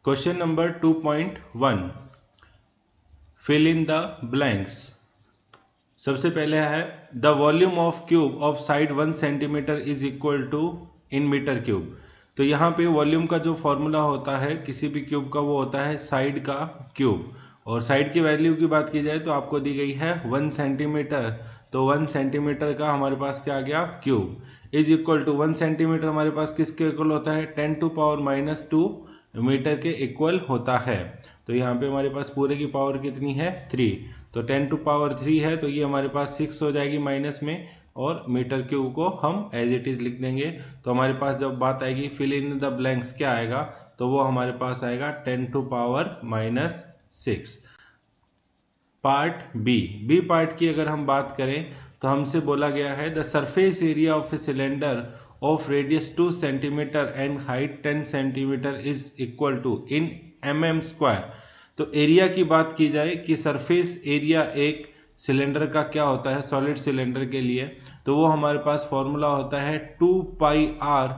Question number 2.1 fill in the blanks. सबसे पहले है the volume of cube of side 1 centimetre is equal to in metre cube. तो यहाँ पे volume का जो फॉर्मूला होता है किसी भी क्यूब का वो होता है साइड का क्यूब, और साइड की वैल्यू की बात की जाए तो आपको दी गई है 1 सेंटीमीटर। तो 1 सेंटीमीटर का हमारे पास क्या आ गया cube is equal to 1 centimetre हमारे पास किसके इक्वल होता है 10⁻⁻2 मीटर के इक्वल होता है। तो यहाँ पे हमारे पास पूरे की पावर कितनी है 3, तो 10⁻3 है तो ये हमारे पास 6 हो जाएगी माइनस में, और मीटर क्यूब को हम एज इट इज लिख देंगे। तो हमारे पास जब बात आएगी फिल इन द ब्लैंक्स क्या आएगा, तो वो हमारे पास आएगा 10⁻⁻6। पार्ट बी पार्ट की अगर हम बात करें तो हमसे बोला गया है the surface area of a cylinder of radius 2 centimetre and height 10 centimetre is equal to in mm square. तो एरिया की बात की जाए कि सरफेस एरिया एक सिलेंडर का क्या होता है सॉलिड सिलेंडर के लिए, तो वो हमारे पास फॉर्मूला होता है 2πr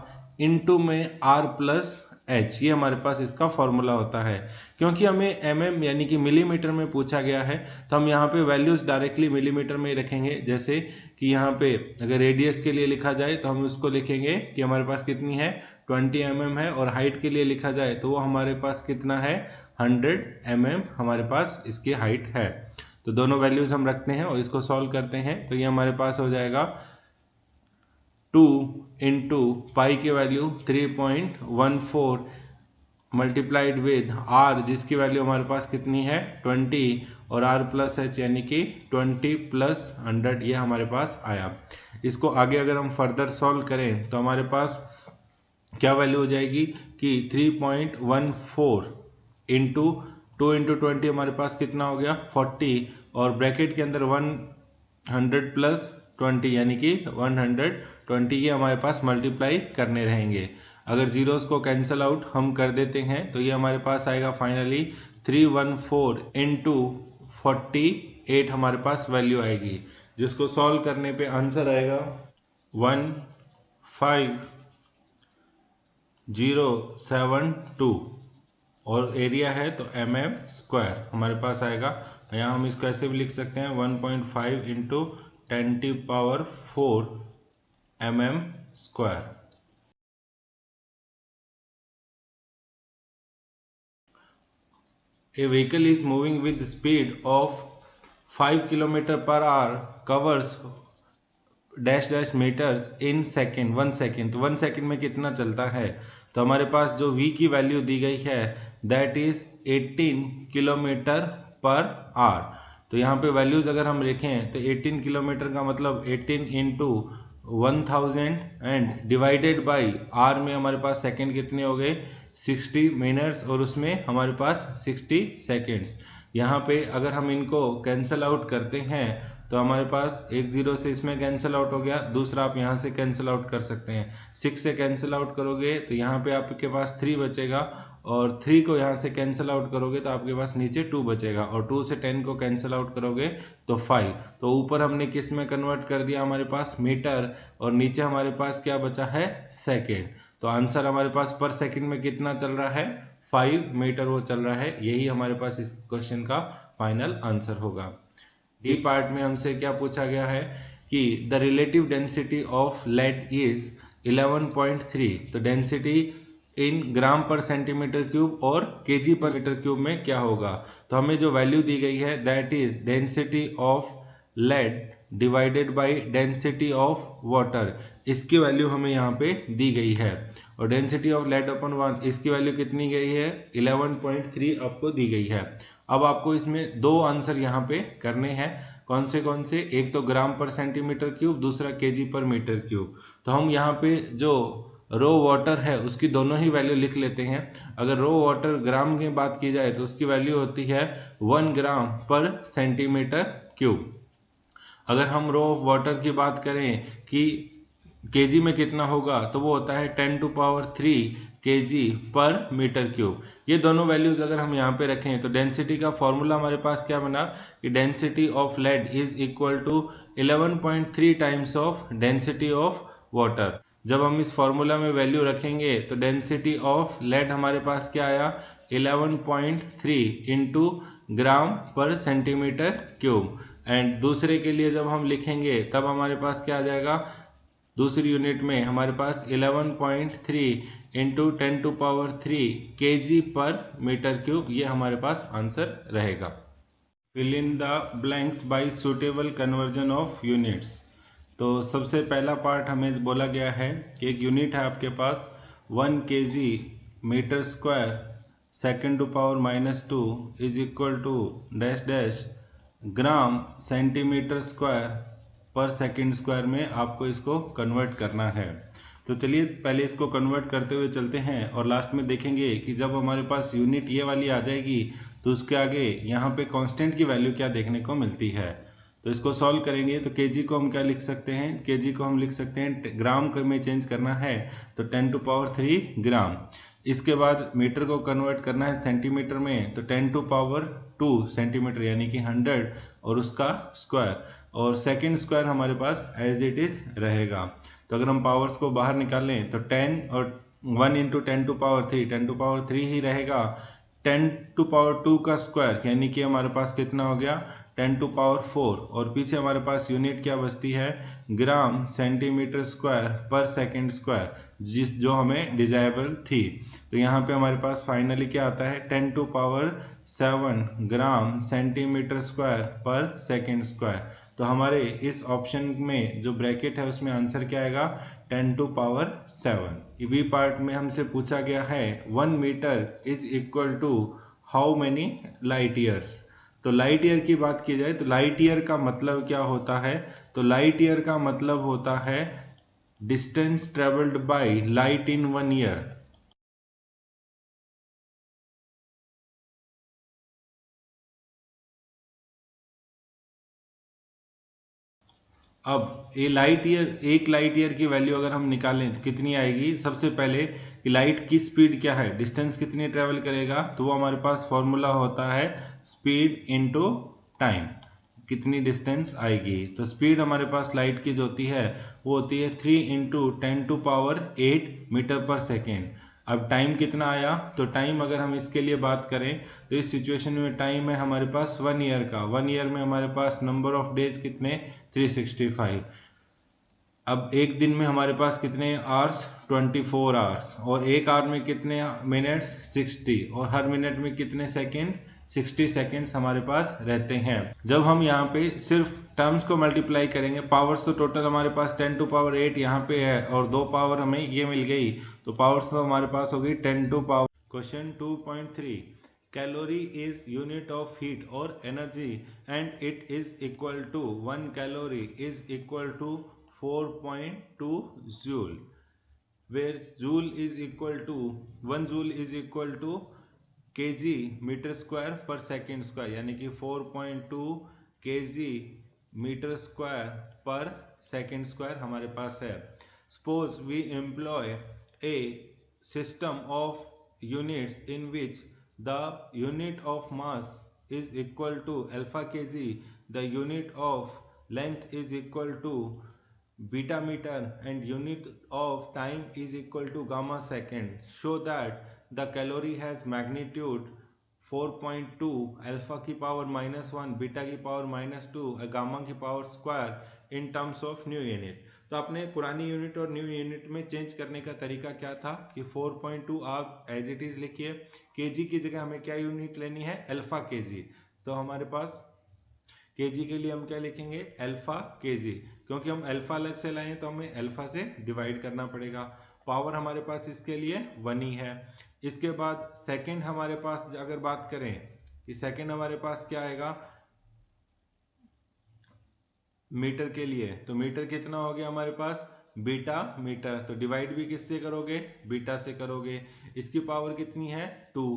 इंटू में r प्लस h। ये हमारे पास इसका फॉर्मूला होता है। क्योंकि हमें mm यानी कि मिलीमीटर में पूछा गया है तो हम यहाँ पे वैल्यूज डायरेक्टली मिलीमीटर में ही रखेंगे। जैसे कि यहाँ पे अगर रेडियस के लिए लिखा जाए तो हम उसको लिखेंगे कि हमारे पास कितनी है 20 mm है, और हाइट के लिए लिखा जाए तो वो हमारे पास कितना है 100 mm हमारे पास इसकी हाइट है। तो दोनों वैल्यूज हम रखते हैं और इसको सॉल्व करते हैं। तो ये हमारे पास हो जाएगा 2 इंटू पाई की वैल्यू 3.14 मल्टीप्लाइड विद r जिसकी वैल्यू हमारे पास कितनी है 20, और r प्लस h यानी कि 20 प्लस 100 ये हमारे पास आया। इसको आगे अगर हम फर्दर सॉल्व करें तो हमारे पास क्या वैल्यू हो जाएगी कि 3.14 इंटू 2 इंटू 20 हमारे पास कितना हो गया 40, और ब्रैकेट के अंदर 100 प्लस 20 यानी कि 120 ये हमारे पास मल्टीप्लाई करने रहेंगे। अगर जीरोस को कैंसिल आउट हम कर देते हैं तो ये हमारे पास आएगा फाइनली 314 इंटू 48 हमारे पास वैल्यू आएगी, जिसको सॉल्व करने पे आंसर आएगा 15072, और एरिया है तो mm स्क्वायर हमारे पास आएगा। यहाँ हम इसको ऐसे भी लिख सकते हैं 1.5 into 10⁻4 mm square. A vehicle is moving with speed of 5 km/h covers dash dash metres in second 1 second. तो 1 सेकेंड में कितना चलता है, तो हमारे पास जो v की वैल्यू दी गई है दैट इज 18 km/h। तो यहाँ पे वैल्यूज अगर हम लिखें तो 18 किलोमीटर का मतलब 18 into 1000 and divided by r में हमारे पास सेकेंड कितने हो गए 60 मिनट्स, और उसमें हमारे पास 60 सेकेंड्स। यहाँ पे अगर हम इनको कैंसिल आउट करते हैं तो हमारे पास एक जीरो से इसमें कैंसिल आउट हो गया, दूसरा आप यहाँ से कैंसिल आउट कर सकते हैं। 6 से कैंसिल आउट करोगे तो यहाँ पे आपके पास 3 बचेगा, और 3 को यहाँ से कैंसिल आउट करोगे तो आपके पास नीचे 2 बचेगा, और 2 से 10 को कैंसिल आउट करोगे तो 5। तो ऊपर हमने किस में कन्वर्ट कर दिया हमारे पास मीटर, और नीचे हमारे पास क्या बचा है सेकेंड। तो आंसर हमारे पास पर सेकेंड में कितना चल रहा है 5 मीटर वो चल रहा है। यही हमारे पास इस क्वेश्चन का फाइनल आंसर होगा। डी पार्ट में हमसे क्या पूछा गया है कि the relative density of lead is 11.3। तो density in gram per centimetre cube और केजी पर मीटर क्यूब में क्या होगा, तो हमें जो वैल्यू दी गई है that is density of lead divided by density of water, इसकी वैल्यू हमें यहाँ पे दी गई है। और डेंसिटी ऑफ लेड अपॉन 1 इसकी वैल्यू कितनी गई है 11.3 आपको दी गई है। अब आपको इसमें दो आंसर यहाँ पे करने हैं। कौन से, एक तो ग्राम पर सेंटीमीटर क्यूब, दूसरा केजी पर मीटर क्यूब। तो हम यहाँ पे जो रो वाटर है उसकी दोनों ही वैल्यू लिख लेते हैं। अगर रो वाटर ग्राम की बात की जाए तो उसकी वैल्यू होती है 1 ग्राम पर सेंटीमीटर क्यूब। अगर हम रो वाटर की बात करें कि केजी में कितना होगा तो वो होता है 10⁻³ केजी पर मीटर क्यूब। ये दोनों वैल्यूज अगर हम यहाँ पे रखें तो डेंसिटी का फॉर्मूला हमारे पास क्या बना कि density of lead is equal to 11.3 times of density of water. जब हम इस फॉर्मूला में वैल्यू रखेंगे तो डेंसिटी ऑफ लेड हमारे पास क्या आया 11.3 into gram per centimetre cube. And दूसरे के लिए जब हम लिखेंगे तब हमारे पास क्या आ जाएगा, दूसरी यूनिट में हमारे पास 11.3 into 10⁻³ kg per metre cube, ये हमारे पास आंसर रहेगा। Fill in the blanks by suitable conversion of units. तो सबसे पहला पार्ट हमें बोला गया है कि एक यूनिट है आपके पास 1 kg metre square (2) is equal to dash dash gram centimetre square per second square में आपको इसको कन्वर्ट करना है। तो चलिए पहले इसको कन्वर्ट करते हुए चलते हैं और लास्ट में देखेंगे कि जब हमारे पास यूनिट ये वाली आ जाएगी तो उसके आगे यहाँ पे कांस्टेंट की वैल्यू क्या देखने को मिलती है। तो इसको सॉल्व करेंगे तो केजी को हम क्या लिख सकते हैं, केजी को हम लिख सकते हैं ग्राम में चेंज करना है तो 10⁻³ ग्राम। इसके बाद मीटर को कन्वर्ट करना है सेंटीमीटर में तो 10⁻² सेंटीमीटर यानी कि 100 और उसका स्क्वायर, और सेकंड स्क्वायर हमारे पास एज इट इज रहेगा। तो अगर हम पावर्स को बाहर निकालें तो 10 और 1 इंटू 10⁻³ ही रहेगा। 10⁻² का स्क्वायर यानी कि हमारे पास कितना हो गया 10⁻⁴, और पीछे हमारे पास यूनिट क्या बचती है ग्राम centimetre square per second square, जो हमें डिजायबल थी। तो यहाँ पे हमारे पास फाइनली क्या आता है 10⁻⁷ ग्राम centimetre square per second square. तो हमारे इस ऑप्शन में जो ब्रैकेट है उसमें आंसर क्या आएगा 10⁻⁷। बी पार्ट में हमसे पूछा गया है 1 metre is equal to how many light years. तो लाइट ईयर की बात की जाए तो लाइट ईयर का मतलब क्या होता है, तो लाइट ईयर का मतलब होता है distance travelled by light in 1 year. अब ये लाइट ईयर, एक लाइट ईयर की वैल्यू अगर हम निकालें तो कितनी आएगी, सबसे पहले कि लाइट की स्पीड क्या है, डिस्टेंस कितनी ट्रेवल करेगा, तो वो हमारे पास फॉर्मूला होता है स्पीड इनटू टाइम, कितनी डिस्टेंस आएगी। तो स्पीड हमारे पास लाइट की जो होती है वो होती है 3 इंटू 10⁸ मीटर पर सेकेंड। अब टाइम कितना आया, तो टाइम अगर हम इसके लिए बात करें तो इस सिचुएशन में टाइम है हमारे पास 1 ईयर का। 1 ईयर में हमारे पास नंबर ऑफ डेज कितने 365। अब एक दिन में हमारे पास कितने आवर्स 24 आवर्स, और एक आवर में कितने मिनट्स 60, और हर मिनट में कितने सेकेंड 60 सेकेंड्स हमारे पास रहते हैं। जब हम यहाँ पे सिर्फ टर्म्स को मल्टीप्लाई करेंगे, पावर्स तो टोटल हमारे पास 10⁸ यहाँ पे है और 2 पावर हमें ये मिल गई, तो पावर्स तो हमारे पास हो गई 10⁻। Question 2.3 calorie is unit of heat और energy and it is equal to 1 calorie is equal to 4.2 joule, where joule is equal to 1 joule is equal to kg metre square per second square, यानी कि 4.2 kg metre square per second square हमारे पास है। Suppose we employ a system of units in which the unit of mass is equal to alpha kg, the unit of length is equal to beta meter and unit of time is equal to gamma second. Show that the calorie has magnitude 4.2, alpha की power -1, beta की power -2, gamma की power square in terms of new unit. तो अपने पुरानी unit और new unit में change करने का तरीका क्या था कि 4.2 आप एज इट इज लिखिए, केजी की जगह हमें क्या यूनिट लेनी है अल्फा केजी। तो हमारे पास केजी के लिए हम क्या लिखेंगे अल्फा केजी, क्योंकि हम अल्फा अलग से लाए तो हमें अल्फा से डिवाइड करना पड़ेगा। पावर हमारे पास इसके लिए 1 ही है। इसके बाद सेकंड हमारे पास अगर बात करें कि सेकंड हमारे पास क्या आएगा मीटर के लिए, तो मीटर कितना हो गया हमारे पास बीटा मीटर, तो डिवाइड भी किससे करोगे बीटा से करोगे। इसकी पावर कितनी है 2,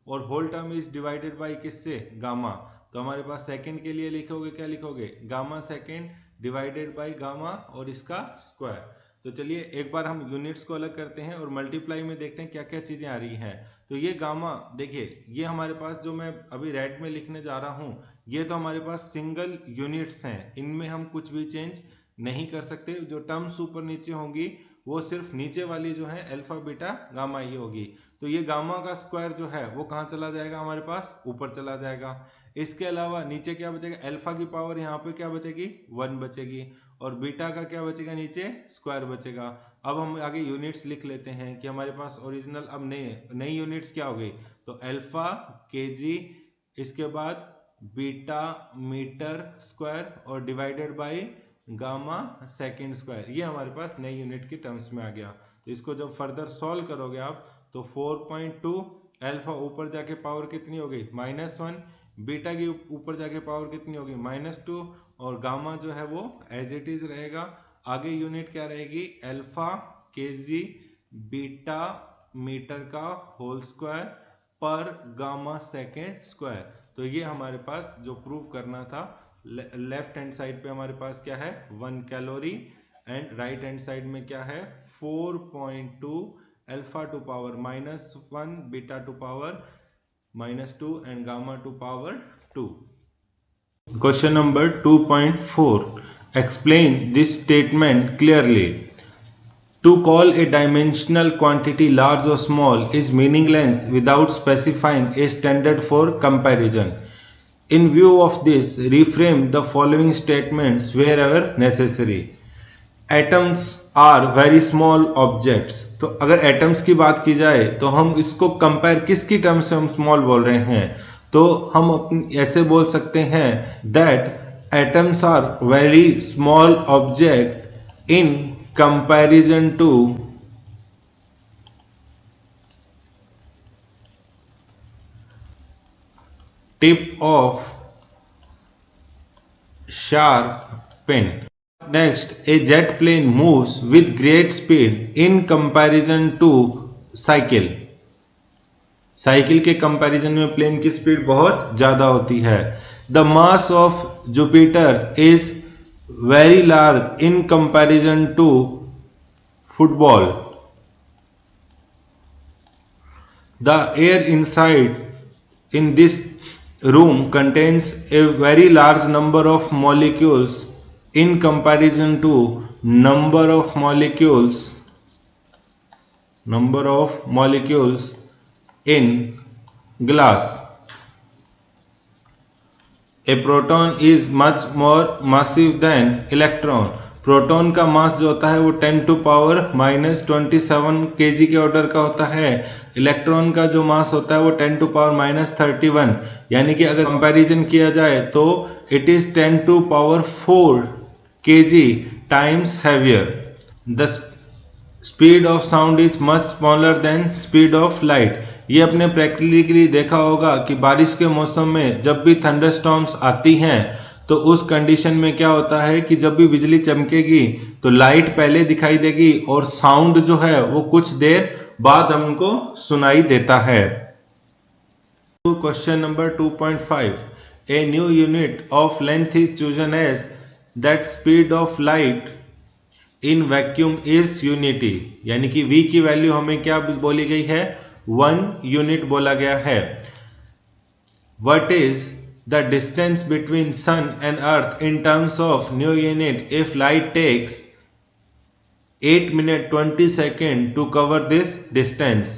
और whole term is divided by किससे गामा, तो हमारे पास सेकंड के लिए लिखोगे क्या लिखोगे gamma second divided by gamma और इसका स्क्वायर। तो चलिए एक बार हम यूनिट्स को अलग करते हैं और मल्टीप्लाई में देखते हैं क्या क्या चीजें आ रही हैं। तो ये गामा देखिए, ये हमारे पास जो मैं अभी रेड में लिखने जा रहा हूं ये तो हमारे पास सिंगल यूनिट्स हैं, इनमें हम कुछ भी चेंज नहीं कर सकते। जो टर्म्स ऊपर नीचे होंगी वो सिर्फ नीचे वाली जो है अल्फा बीटा गामा ये होगी। तो ये गामा का स्क्वायर जो है वो कहाँ चला जाएगा, हमारे पास ऊपर चला जाएगा। इसके अलावा नीचे क्या बचेगा, अल्फा की पावर यहाँ पे क्या बचेगी 1 बचेगी, और बीटा का क्या बचेगा नीचे स्क्वायर बचेगा। अब हम आगे यूनिट्स लिख लेते हैं कि हमारे पास ओरिजिनल अब नई यूनिट्स क्या हो गई, तो अल्फा केजी, इसके बाद बीटा मीटर स्क्वायर और divided by gamma second square, ये हमारे पास नई यूनिट की टर्म्स में आ गया। तो इसको जब फर्दर सॉल्व करोगे आप तो 4.2, अल्फा ऊपर जाके पावर कितनी हो गई -1, बीटा की ऊपर जाके पावर कितनी होगी -2, और गामा जो है वो एज इट इज रहेगा। आगे यूनिट क्या रहेगी, अल्फा केजी बीटा मीटर का होल स्क्वायर पर गामा सेकेंड स्क्वायर। तो ये हमारे पास जो प्रूव करना था, लेफ्ट हैंड साइड पे हमारे पास क्या है 1 calorie, and right hand side में क्या है 4.2 alpha two power -1, beta two power -2 and gamma two power 2। Question number 2.4, explain this statement clearly. To call a dimensional quantity large or small is meaningless without specifying a standard for comparison. In view of this, reframe the following statements wherever necessary. Atoms are very small objects. तो अगर atoms की बात की जाए तो हम इसको compare किसकी टर्म से हम स्मॉल बोल रहे हैं, तो हम ऐसे बोल सकते हैं that atoms are very small object in comparison to tip of sharp pen. Next, a jet plane moves with great speed in comparison to cycle. Cycle के कंपैरिजन में प्लेन की स्पीड बहुत ज्यादा होती है। The mass of Jupiter is very large in comparison to football. The air inside in this room contains a very large number of molecules in comparison to number of molecules in glass. A proton is much more massive than electron. Proton का मास जो होता है वो 10 to power -27 kg के order का होता है। Electron का जो मास होता है वो 10 टू पावर -31, यानी कि अगर कंपैरिजन किया जाए तो it is 10 to power 4 kg times heavier. The speed of sound is much smaller than speed of light. ये अपने प्रैक्टिकली देखा होगा कि बारिश के मौसम में जब भी थंडरस्टॉर्म्स आती हैं तो उस कंडीशन में क्या होता है कि जब भी बिजली चमकेगी तो लाइट पहले दिखाई देगी और साउंड जो है वो कुछ देर बाद हमको सुनाई देता है। Question number 2.5, a new unit of length is chosen as that speed of light in vacuum is unity, यानी कि v की वैल्यू हमें क्या बोली गई है 1 यूनिट बोला गया है। What is the distance between sun and earth in terms of new unit if light takes 8 minutes 20 seconds to cover this distance?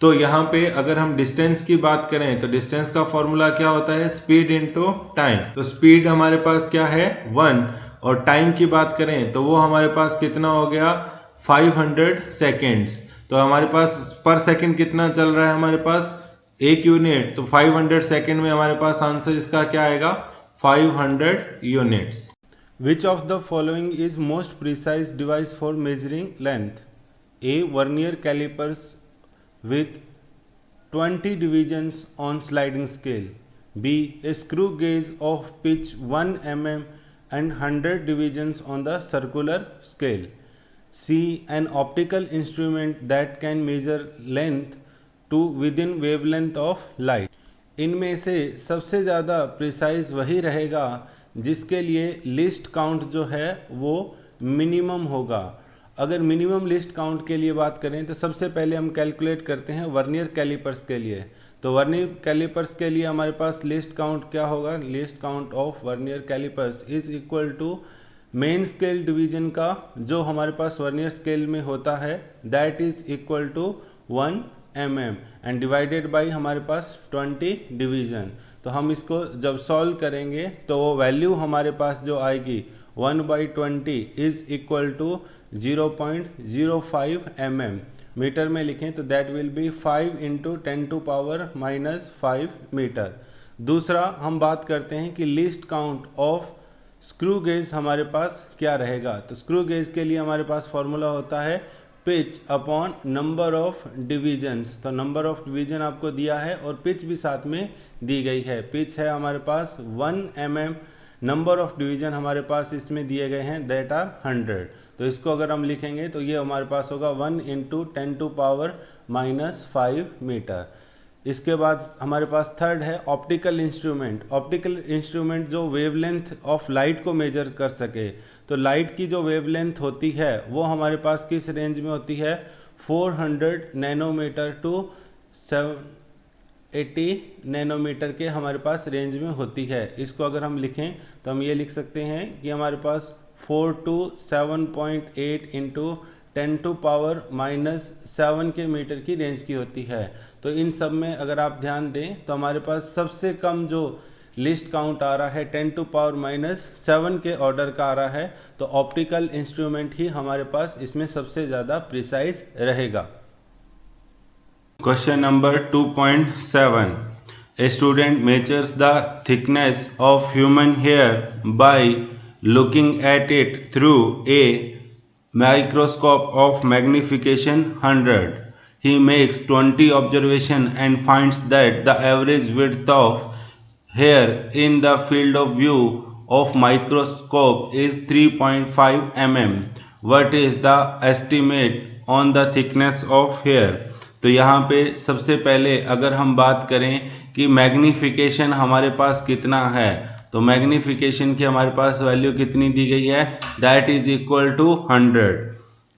तो यहाँ पे अगर हम डिस्टेंस की बात करें तो डिस्टेंस का फॉर्मूला क्या होता है स्पीड इनटू टाइम। तो स्पीड हमारे पास क्या है 1, और टाइम की बात करें तो वो हमारे पास कितना हो गया 500 सेकेंड्स। तो हमारे पास पर सेकंड कितना चल रहा है हमारे पास 1 यूनिट, तो 500 सेकंड में हमारे पास आंसर इसका क्या आएगा 500 units. Which of the following is most precise device for measuring length? A. Vernier calipers with 20 divisions on sliding scale. B. A screw gauge of pitch 1 mm and 100 divisions on the circular scale. C. An optical instrument that can measure length to within wavelength of light. इनमें से सबसे ज़्यादा precise वही रहेगा जिसके लिए list count जो है वो मिनिमम होगा। अगर मिनिमम लिस्ट काउंट के लिए बात करें तो सबसे पहले हम कैलकुलेट करते हैं वर्नियर कैलिपर्स के लिए। तो वर्नियर कैलिपर्स के लिए हमारे पास लिस्ट काउंट क्या होगा, least count of vernier callipers is equal to main scale division का जो हमारे पास वर्नियर स्केल में होता है that is equal to 1 mm and divided by हमारे पास 20 डिवीजन। तो हम इसको जब सॉल्व करेंगे तो वो वैल्यू हमारे पास जो आएगी 1/20 is equal to 0.05 mm। Metre में लिखें तो दैट विल बी 5 × 10⁻⁻5 मीटर। दूसरा हम बात करते हैं कि least count of screw gauge हमारे पास क्या रहेगा। तो स्क्रू गेज के लिए हमारे पास फॉर्मूला होता है pitch upon number of divisions. तो नंबर ऑफ डिवीजन आपको दिया है और पिच भी साथ में दी गई है। पिच है हमारे पास 1 mm, नंबर ऑफ डिवीजन हमारे पास इसमें दिए गए हैं दैट आर 100। तो इसको अगर हम लिखेंगे तो ये हमारे पास होगा 1 × 10⁻⁻5 मीटर। इसके बाद हमारे पास थर्ड है ऑप्टिकल इंस्ट्रूमेंट। ऑप्टिकल इंस्ट्रूमेंट जो वेवलेंथ ऑफ लाइट को मेजर कर सके। तो लाइट की जो वेवलेंथ होती है वो हमारे पास किस रेंज में होती है 400 नैनोमीटर टू 780 नैनोमीटर के हमारे पास रेंज में होती है। इसको अगर हम लिखें तो हम ये लिख सकते हैं कि हमारे पास 4 to 7.8 × 10⁻⁻7 के मीटर की रेंज की होती है। तो इन सब में अगर आप ध्यान दें तो हमारे पास सबसे कम जो लिस्ट काउंट आ रहा है 10⁻⁷ के ऑर्डर का आ रहा है। तो ऑप्टिकल इंस्ट्रूमेंट ही हमारे पास इसमें सबसे ज़्यादा प्रिसाइज रहेगा। Question number 2.7 A student measures the thickness of human hair by looking at it through a microscope of magnification 100. He makes 20 observations and finds that the average width of hair in the field of view of microscope is 3.5 mm. What is the estimate on the thickness of hair? तो यहाँ पे सबसे पहले अगर हम बात करें कि मैग्नीफिकेशन हमारे पास कितना है, तो मैग्नीफिकेशन की हमारे पास वैल्यू कितनी दी गई है दैट इज इक्वल टू 100।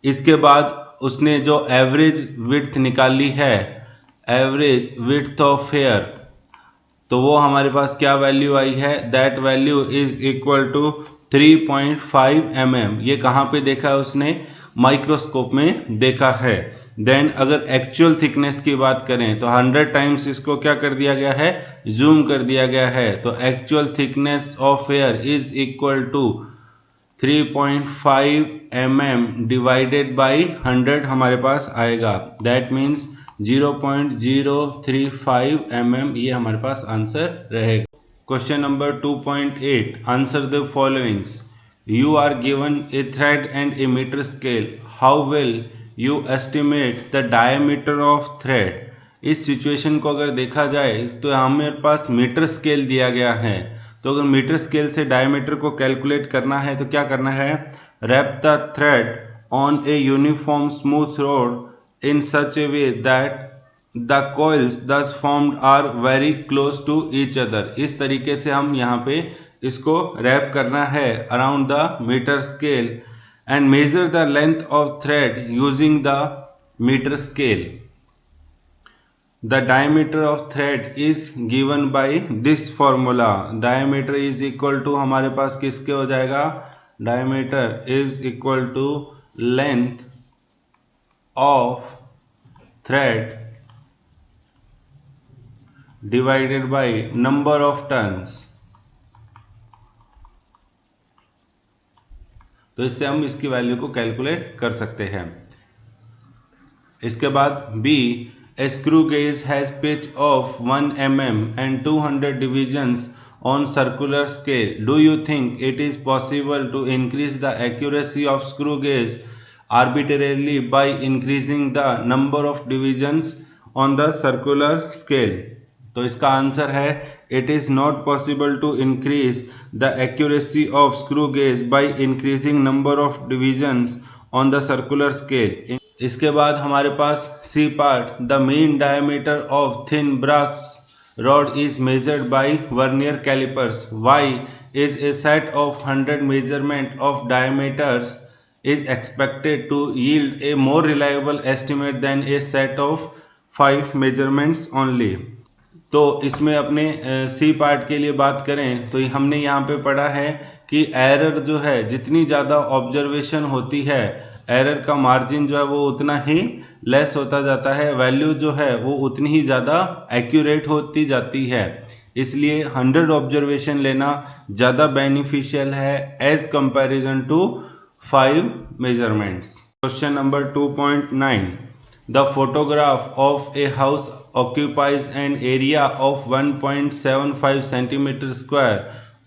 इसके बाद उसने जो एवरेज विड्थ निकाली है, एवरेज विड्थ ऑफ हेयर, तो वो हमारे पास क्या वैल्यू आई है that value is equal to 3.5 mm। ये कहाँ पे देखा है उसने माइक्रोस्कोप में देखा है। देन अगर एक्चुअल थिकनेस की बात करें तो 100 टाइम्स इसको क्या कर दिया गया है जूम कर दिया गया है। तो actual thickness of hair is equal to 3.5 mm divided by 100 हमारे पास आएगा। दैट मीन्स 0.035 mm ये हमारे पास आंसर रहेगा। Question number 2.8 answer the followings. You are given a thread and a metre scale, how will you estimate the diameter of thread. इस situation को अगर देखा जाए तो हमारे पास मीटर स्केल दिया गया है। तो अगर मीटर स्केल से डायमीटर को कैलकुलेट करना है तो क्या करना है, wrap the thread on a uniform smooth rod in such a way that the coils thus formed are very close to each other. इस तरीके से हम यहाँ पे इसको रैप करना है around the metre scale and measure the length of thread using the meter scale. The diameter of thread is given by this formula. Diameter is equal to हमारे पास किसके हो जाएगा, diameter is equal to length of thread divided by number of turns। तो इससे हम इसकी value को कैलकुलेट कर सकते हैं। इसके बाद B, a screw gauge has pitch of 1 mm and 200 divisions on circular scale. Do you think it is possible to increase the accuracy of screw gauge arbitrarily by increasing the number of divisions on the circular scale. तो इसका answer है it is not possible to increase the accuracy of screw gauge by increasing number of divisions on the circular scale. इसके बाद हमारे पास C part, the mean diameter of thin brass rod is measured by vernier callipers. Why is a set of 100 measurement of diameters is expected to yield a more reliable estimate than a set of 5 measurements only. तो इसमें अपने C part के लिए बात करें तो हमने यहाँ पे पढ़ा है कि एरर जो है जितनी ज़्यादा ऑब्जर्वेशन होती है एरर का मार्जिन जो है वो उतना ही लेस होता जाता है, वैल्यू जो है वो उतनी ही ज़्यादा एक्यूरेट होती जाती है। इसलिए 100 ऑब्जर्वेशन लेना ज़्यादा बेनिफिशियल है as comparison to 5 measurements. Question number 2.9 the photograph of a house occupies an area of 1.75 centimeter square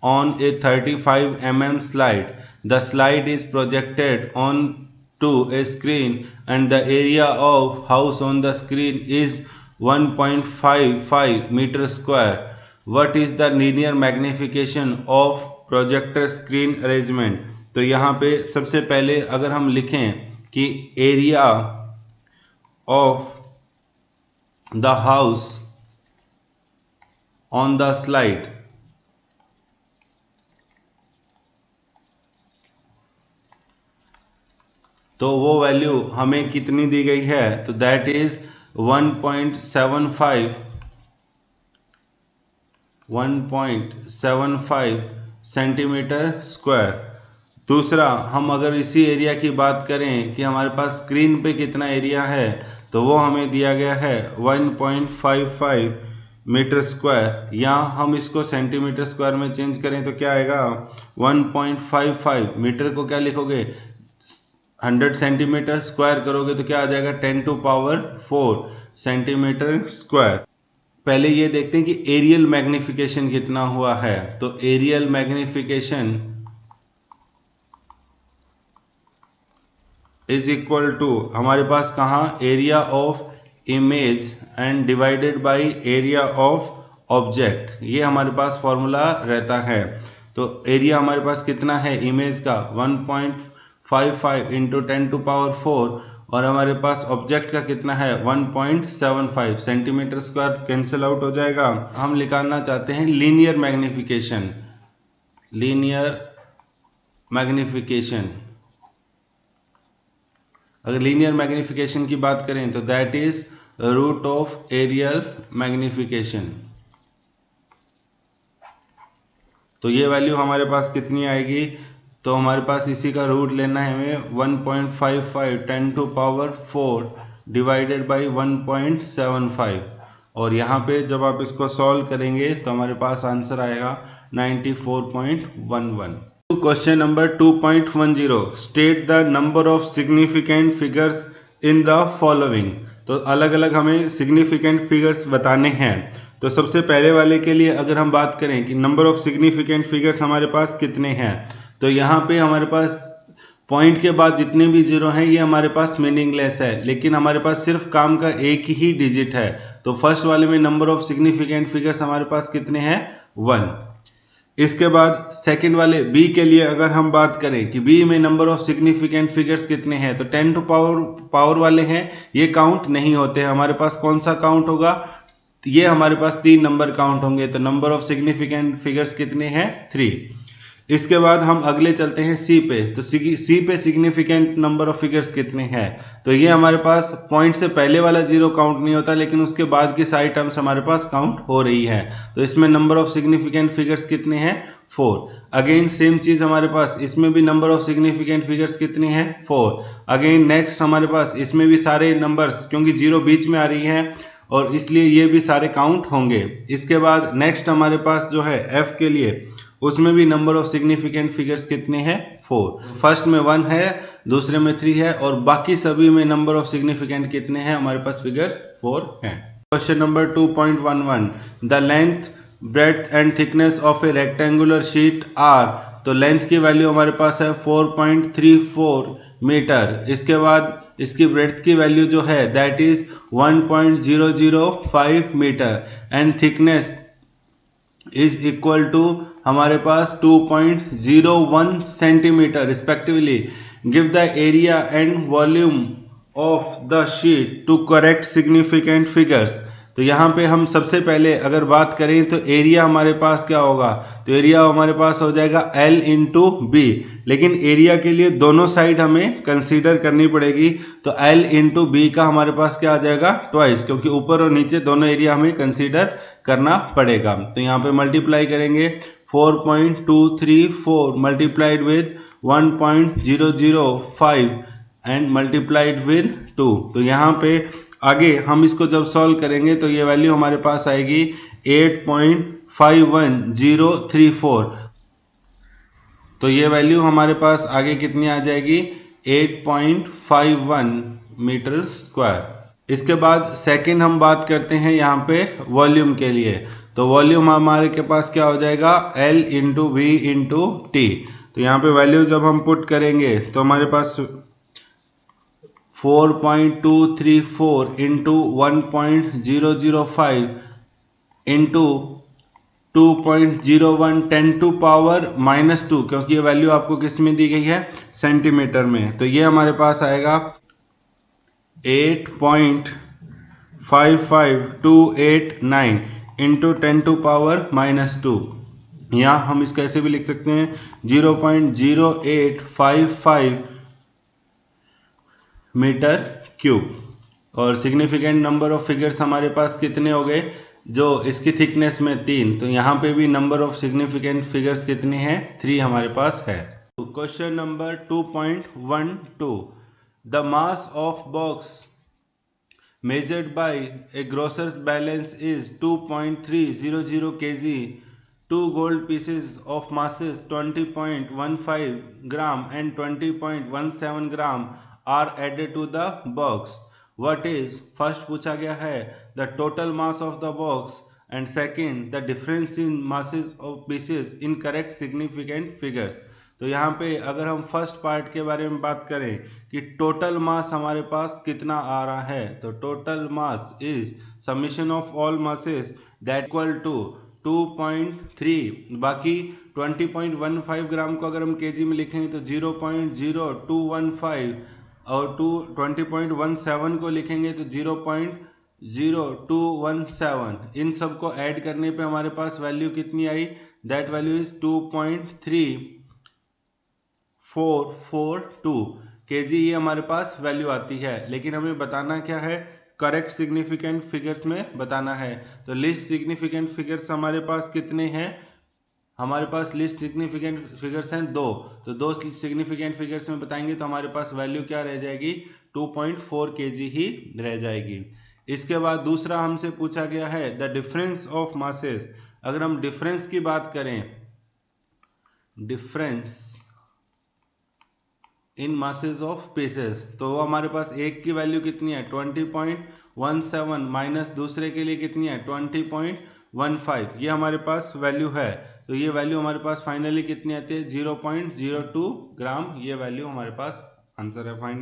on a 35 mm slide. The slide is projected onto a screen and the area of house on the screen is 1.55 meter square. What is the linear magnification of projector screen arrangement? तो यहाँ पे सबसे पहले अगर हम लिखें कि area of the house on the slide तो वो वैल्यू हमें कितनी दी गई है, तो दैट इज 1.75 सेंटीमीटर स्क्वायर। दूसरा, हम अगर इसी एरिया की बात करें कि हमारे पास स्क्रीन पे कितना एरिया है, तो वो हमें दिया गया है 1.55 मीटर स्क्वायर, या हम इसको सेंटीमीटर स्क्वायर में चेंज करें तो क्या आएगा 1.55 मीटर को क्या लिखोगे 100 सेंटीमीटर स्क्वायर करोगे तो क्या आ जाएगा 10 टू पावर 4 सेंटीमीटर स्क्वायर। पहले ये देखते हैं कि एरियल मैग्निफिकेशन कितना हुआ है, तो areal magnification is equal to हमारे पास कहाँ area of image and divided by area of object, ये हमारे पास फॉर्मूला रहता है। तो एरिया हमारे पास कितना है इमेज का 1.55 इंटू 10 टू पावर 4 और हमारे पास ऑब्जेक्ट का कितना है 1.75 सेंटीमीटर स्क्वायर, कैंसिल आउट हो जाएगा। हम निकालना चाहते हैं लीनियर मैग्निफिकेशन। अगर लीनियर मैग्निफिकेशन की बात करें तो that is root of areal magnification. तो ये वैल्यू हमारे पास कितनी आएगी, तो हमारे पास इसी का रूट लेना है हमें 1.55 10 टू पावर 4 डिवाइडेड बाय 1.75 और यहाँ पे जब आप इसको सॉल्व करेंगे तो हमारे पास आंसर आएगा 94.11। Question number 2.10 state the number of significant figures in the following. तो अलग अलग हमें सिग्निफिकेंट फिगर्स बताने हैं। तो सबसे पहले वाले के लिए अगर हम बात करें कि नंबर ऑफ सिग्निफिकेंट फिगर्स हमारे पास कितने हैं, तो यहाँ पे हमारे पास पॉइंट के बाद जितने भी जीरो हैं ये हमारे पास मीनिंगलेस है, लेकिन हमारे पास सिर्फ काम का एक ही डिजिट है। तो फर्स्ट वाले में नंबर ऑफ सिग्निफिकेंट फिगर्स हमारे पास कितने हैं 1। इसके बाद सेकंड वाले बी के लिए अगर हम बात करें कि बी में नंबर ऑफ सिग्निफिकेंट फिगर्स कितने हैं, तो 10 टू पावर वाले हैं, ये काउंट नहीं होते हैं। हमारे पास कौन सा काउंट होगा, ये हमारे पास 3 नंबर काउंट होंगे। तो नंबर ऑफ सिग्निफिकेंट फिगर्स कितने हैं 3। इसके बाद हम अगले चलते हैं सी पे। तो सी पे सिग्निफिकेंट नंबर ऑफ फिगर्स कितने हैं, तो ये हमारे पास पॉइंट से पहले वाला जीरो काउंट नहीं होता, लेकिन उसके बाद की सारी टर्म्स हमारे पास काउंट हो रही है। तो इसमें नंबर ऑफ सिग्निफिकेंट फिगर्स कितने हैं 4। अगेन सेम चीज हमारे पास इसमें भी नंबर ऑफ सिग्निफिकेंट फिगर्स कितने हैं 4। अगेन नेक्स्ट हमारे पास इसमें भी सारे नंबर्स, क्योंकि जीरो बीच में आ रही है और इसलिए ये भी सारे काउंट होंगे। इसके बाद नेक्स्ट हमारे पास जो है एफ के लिए, उसमें भी नंबर ऑफ सिग्निफिकेंट फिगर्स कितने हैं 4। फर्स्ट में 1 है, दूसरे में 3 है और बाकी सभी में नंबर ऑफ सिग्निफिकेंट कितने हैं हमारे पास फिगर्स 4 हैं। Question number 2.11 the length breadth and thickness of a rectangular sheet are. तो लेंथ की वैल्यू हमारे पास है 4.34 मीटर। इसके बाद इसकी ब्रेड्थ की वैल्यू जो है that is 1.005 metre and thickness is equal to हमारे पास 2.01 centimetre respectively. Give the area and volume of the sheet to correct significant figures. तो यहाँ पे हम सबसे पहले अगर बात करें तो एरिया हमारे पास क्या होगा, तो एरिया हमारे पास हो जाएगा L इंटू बी, लेकिन एरिया के लिए दोनों साइड हमें कंसीडर करनी पड़ेगी। तो L इंटू बी का हमारे पास क्या आ जाएगा ट्वाइस, क्योंकि ऊपर और नीचे दोनों एरिया हमें कंसीडर करना पड़ेगा। तो यहाँ पे मल्टीप्लाई करेंगे 4.234 multiplied with 1.005 and multiplied with 2। तो यहाँ पे आगे हम इसको जब सॉल्व करेंगे तो ये वैल्यू हमारे पास आएगी 8.51034। तो ये वैल्यू हमारे पास आगे कितनी आ जाएगी 8.51 मीटर स्क्वायर। इसके बाद सेकंड हम बात करते हैं यहाँ पे वॉल्यूम के लिए। तो वॉल्यूम हमारे के पास क्या हो जाएगा L into V into T. तो यहाँ पे वैल्यू जब हम पुट करेंगे तो हमारे पास 4.234 इंटू 1.005 इंटू 2.01 टू पावर -2, क्योंकि ये वैल्यू आपको किस में दी गई है सेंटीमीटर में। तो ये हमारे पास आएगा 8.55289 इंटू 10 टू पावर -2। यहाँ हम इसको ऐसे भी लिख सकते हैं 0.0855 मीटर क्यूब। और सिग्निफिकेंट नंबर ऑफ फिगर्स हमारे पास कितने हो गए, जो इसकी थिकनेस में 3। तो यहाँ पे भी नंबर ऑफ सिग्निफिकेंट फिगर्स कितने हैं 3 हमारे पास है। Question number 2.12 the mass of box measured by a grocer's balance is 2.300 kg. Two gold pieces of masses 20.15 gram and 20.17 gram are added to the box. What is first पूछा गया है the total mass of the box and second the difference in masses of pieces in correct significant figures। तो यहाँ पे अगर हम first part के बारे में बात करें कि टोटल मास हमारे पास कितना आ रहा है, तो total mass is summation of all masses that equal to 2.3। बाकी 20.15 ग्राम को अगर हम केजी में लिखेंगे तो 0.0215 और 20.17 को लिखेंगे तो 0.0217। इन सब को ऐड करने पे हमारे पास वैल्यू कितनी आई, दैट वैल्यू इज 2.3442 केजी। ये हमारे पास वैल्यू आती है, लेकिन हमें बताना क्या है करेक्ट सिग्निफिकेंट फिगर्स में बताना है। तो लिस्ट सिग्निफिकेंट फिगर्स हमारे पास कितने हैं, हमारे पास लिस्ट सिग्निफिकेंट फिगर्स हैं 2। तो 2 सिग्निफिकेंट फिगर्स में बताएंगे तो हमारे पास वैल्यू क्या रह जाएगी 2.4 केजी ही रह जाएगी। इसके बाद दूसरा हमसे पूछा गया है द डिफरेंस ऑफ मासेस। अगर हम डिफरेंस की बात करें, difference in masses of pieces, तो वो हमारे पास एक की वैल्यू कितनी है 20.17 माइनस दूसरे के लिए कितनी है 20.15। ये हमारे पास वैल्यू है। तो ये वैल्यू हमारे पास फाइनली कितनी आती है 0.02 ग्राम। ये वैल्यू हमारे पास आंसर है final.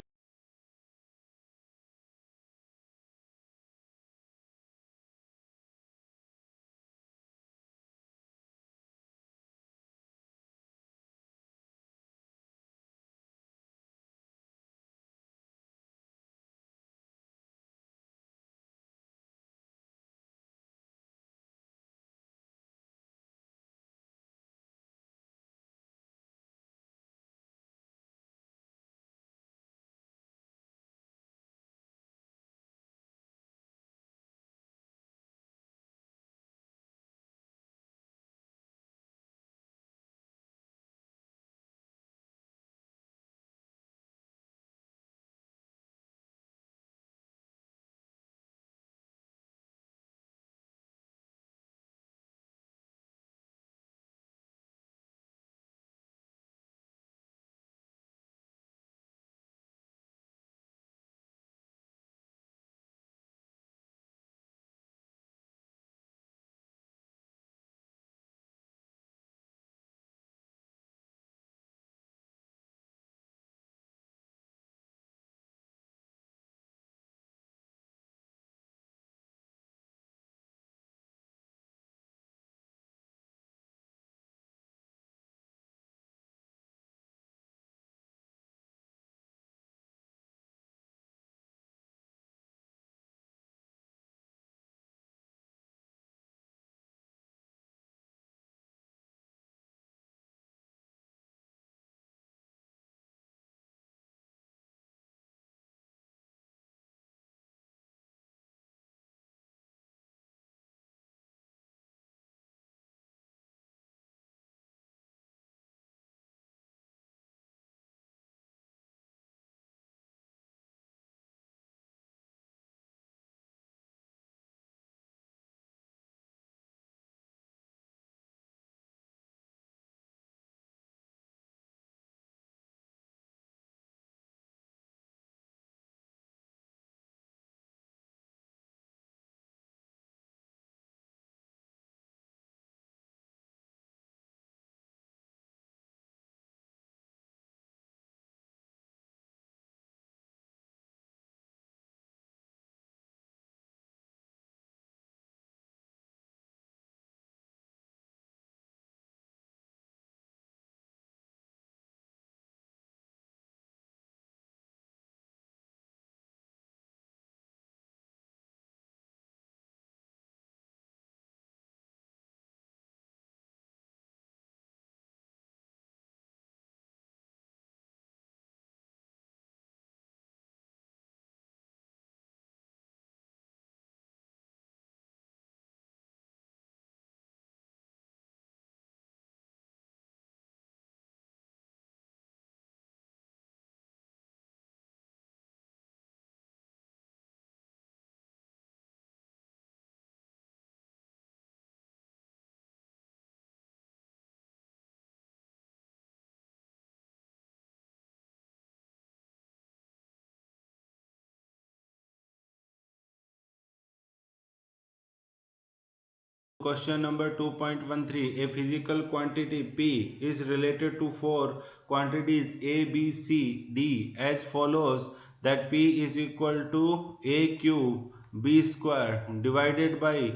question number 2.13. A physical quantity P is related to four quantities A, B, C, D as follows, that P is equal to A cube B square divided by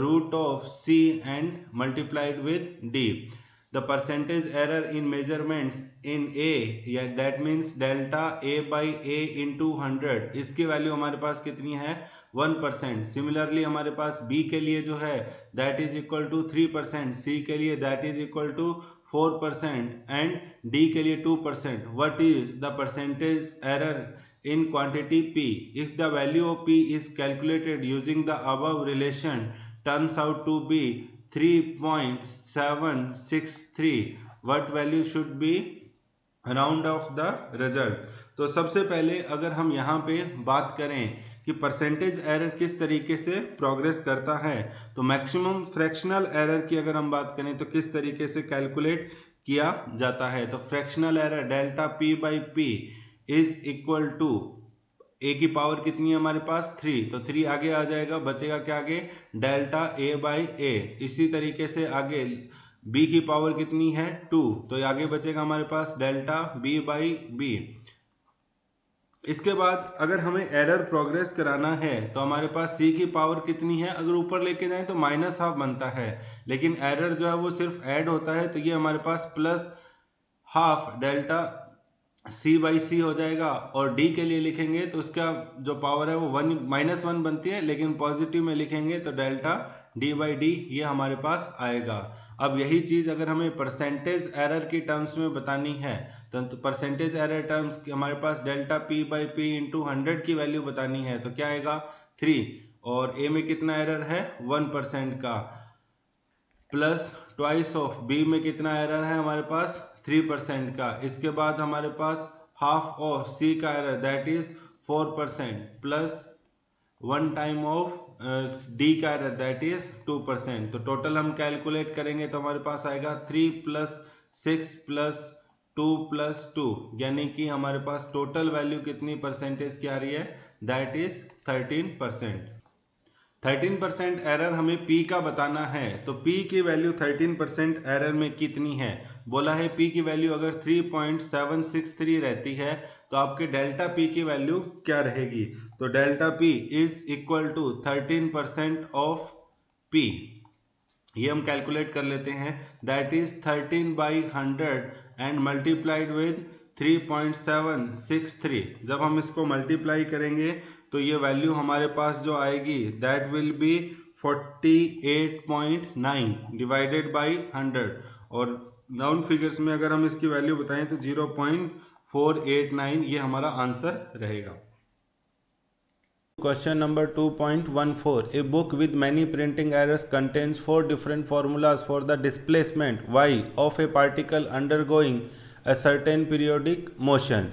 root of C and multiplied with D. The percentage error in measurements in A, yeah, that means delta A by A into 100, इसकी value हमारे पास कितनी है 1%. Similarly हमारे पास B के लिए जो है that is equal to 3%, C के लिए that is equal to 4% and D के लिए 2%. What is the percentage error in quantity P? If the value of P is calculated using the above relation turns out to be 3.763, what value should be round of the result? तो सबसे पहले अगर हम यहाँ पे बात करें कि परसेंटेज एरर किस तरीके से प्रोग्रेस करता है, तो मैक्सिमम फ्रैक्शनल एरर की अगर हम बात करें तो किस तरीके से कैलकुलेट किया जाता है. तो fractional error delta P by P is equal to a की पावर कितनी है हमारे पास 3, तो 3 आगे आ जाएगा, बचेगा क्या आगे डेल्टा ए बाई ए. इसी तरीके से आगे बी की पावर कितनी है 2, तो आगे बचेगा हमारे पास डेल्टा बी बाई बी. इसके बाद अगर हमें एरर प्रोग्रेस कराना है तो हमारे पास सी की पावर कितनी है, अगर ऊपर लेके जाएं तो -12 बनता है, लेकिन एरर जो है वो सिर्फ ऐड होता है, तो ये हमारे पास +12 डेल्टा C बाई सी हो जाएगा. और D के लिए लिखेंगे तो उसका जो पावर है वो -1 बनती है, लेकिन पॉजिटिव में लिखेंगे तो डेल्टा D बाई डी ये हमारे पास आएगा. अब यही चीज अगर हमें परसेंटेज एरर की टर्म्स में बतानी है तो परसेंटेज एरर टर्म्स हमारे पास delta P by P into 100 की वैल्यू बतानी है, तो क्या आएगा 3, और A में कितना एरर है 1% का, प्लस ट्वाइस ऑफ B में कितना एरर है हमारे पास 3% का. इसके बाद हमारे पास हाफ ऑफ C का error that is 4%, plus 1 time of D का एरर दैट इज 2%. तो टोटल हम कैलकुलेट करेंगे तो हमारे पास आएगा 3 + 6 + 2 + 2, यानी कि हमारे पास टोटल वैल्यू कितनी परसेंटेज की आ रही है दैट इज 13%. 13% एरर हमें P का बताना है, तो P की वैल्यू 13% एरर में कितनी है, बोला है P की वैल्यू अगर 3.763 रहती है तो आपके डेल्टा P की वैल्यू क्या रहेगी, तो delta P is equal to 13% of P. ये हम कैलकुलेट कर लेते हैं, that is 13 by 100 and multiplied with 3.763. जब हम इसको मल्टीप्लाई करेंगे तो ये वैल्यू हमारे पास जो आएगी that will be 48.9 divided by 100, और राउंड फिगर्स में अगर हम इसकी वैल्यू बताएं तो 0.489 ये हमारा आंसर रहेगा. Question number 2.14. A book with many printing errors contains 4 different formulas for the displacement y of a particle undergoing a certain periodic motion.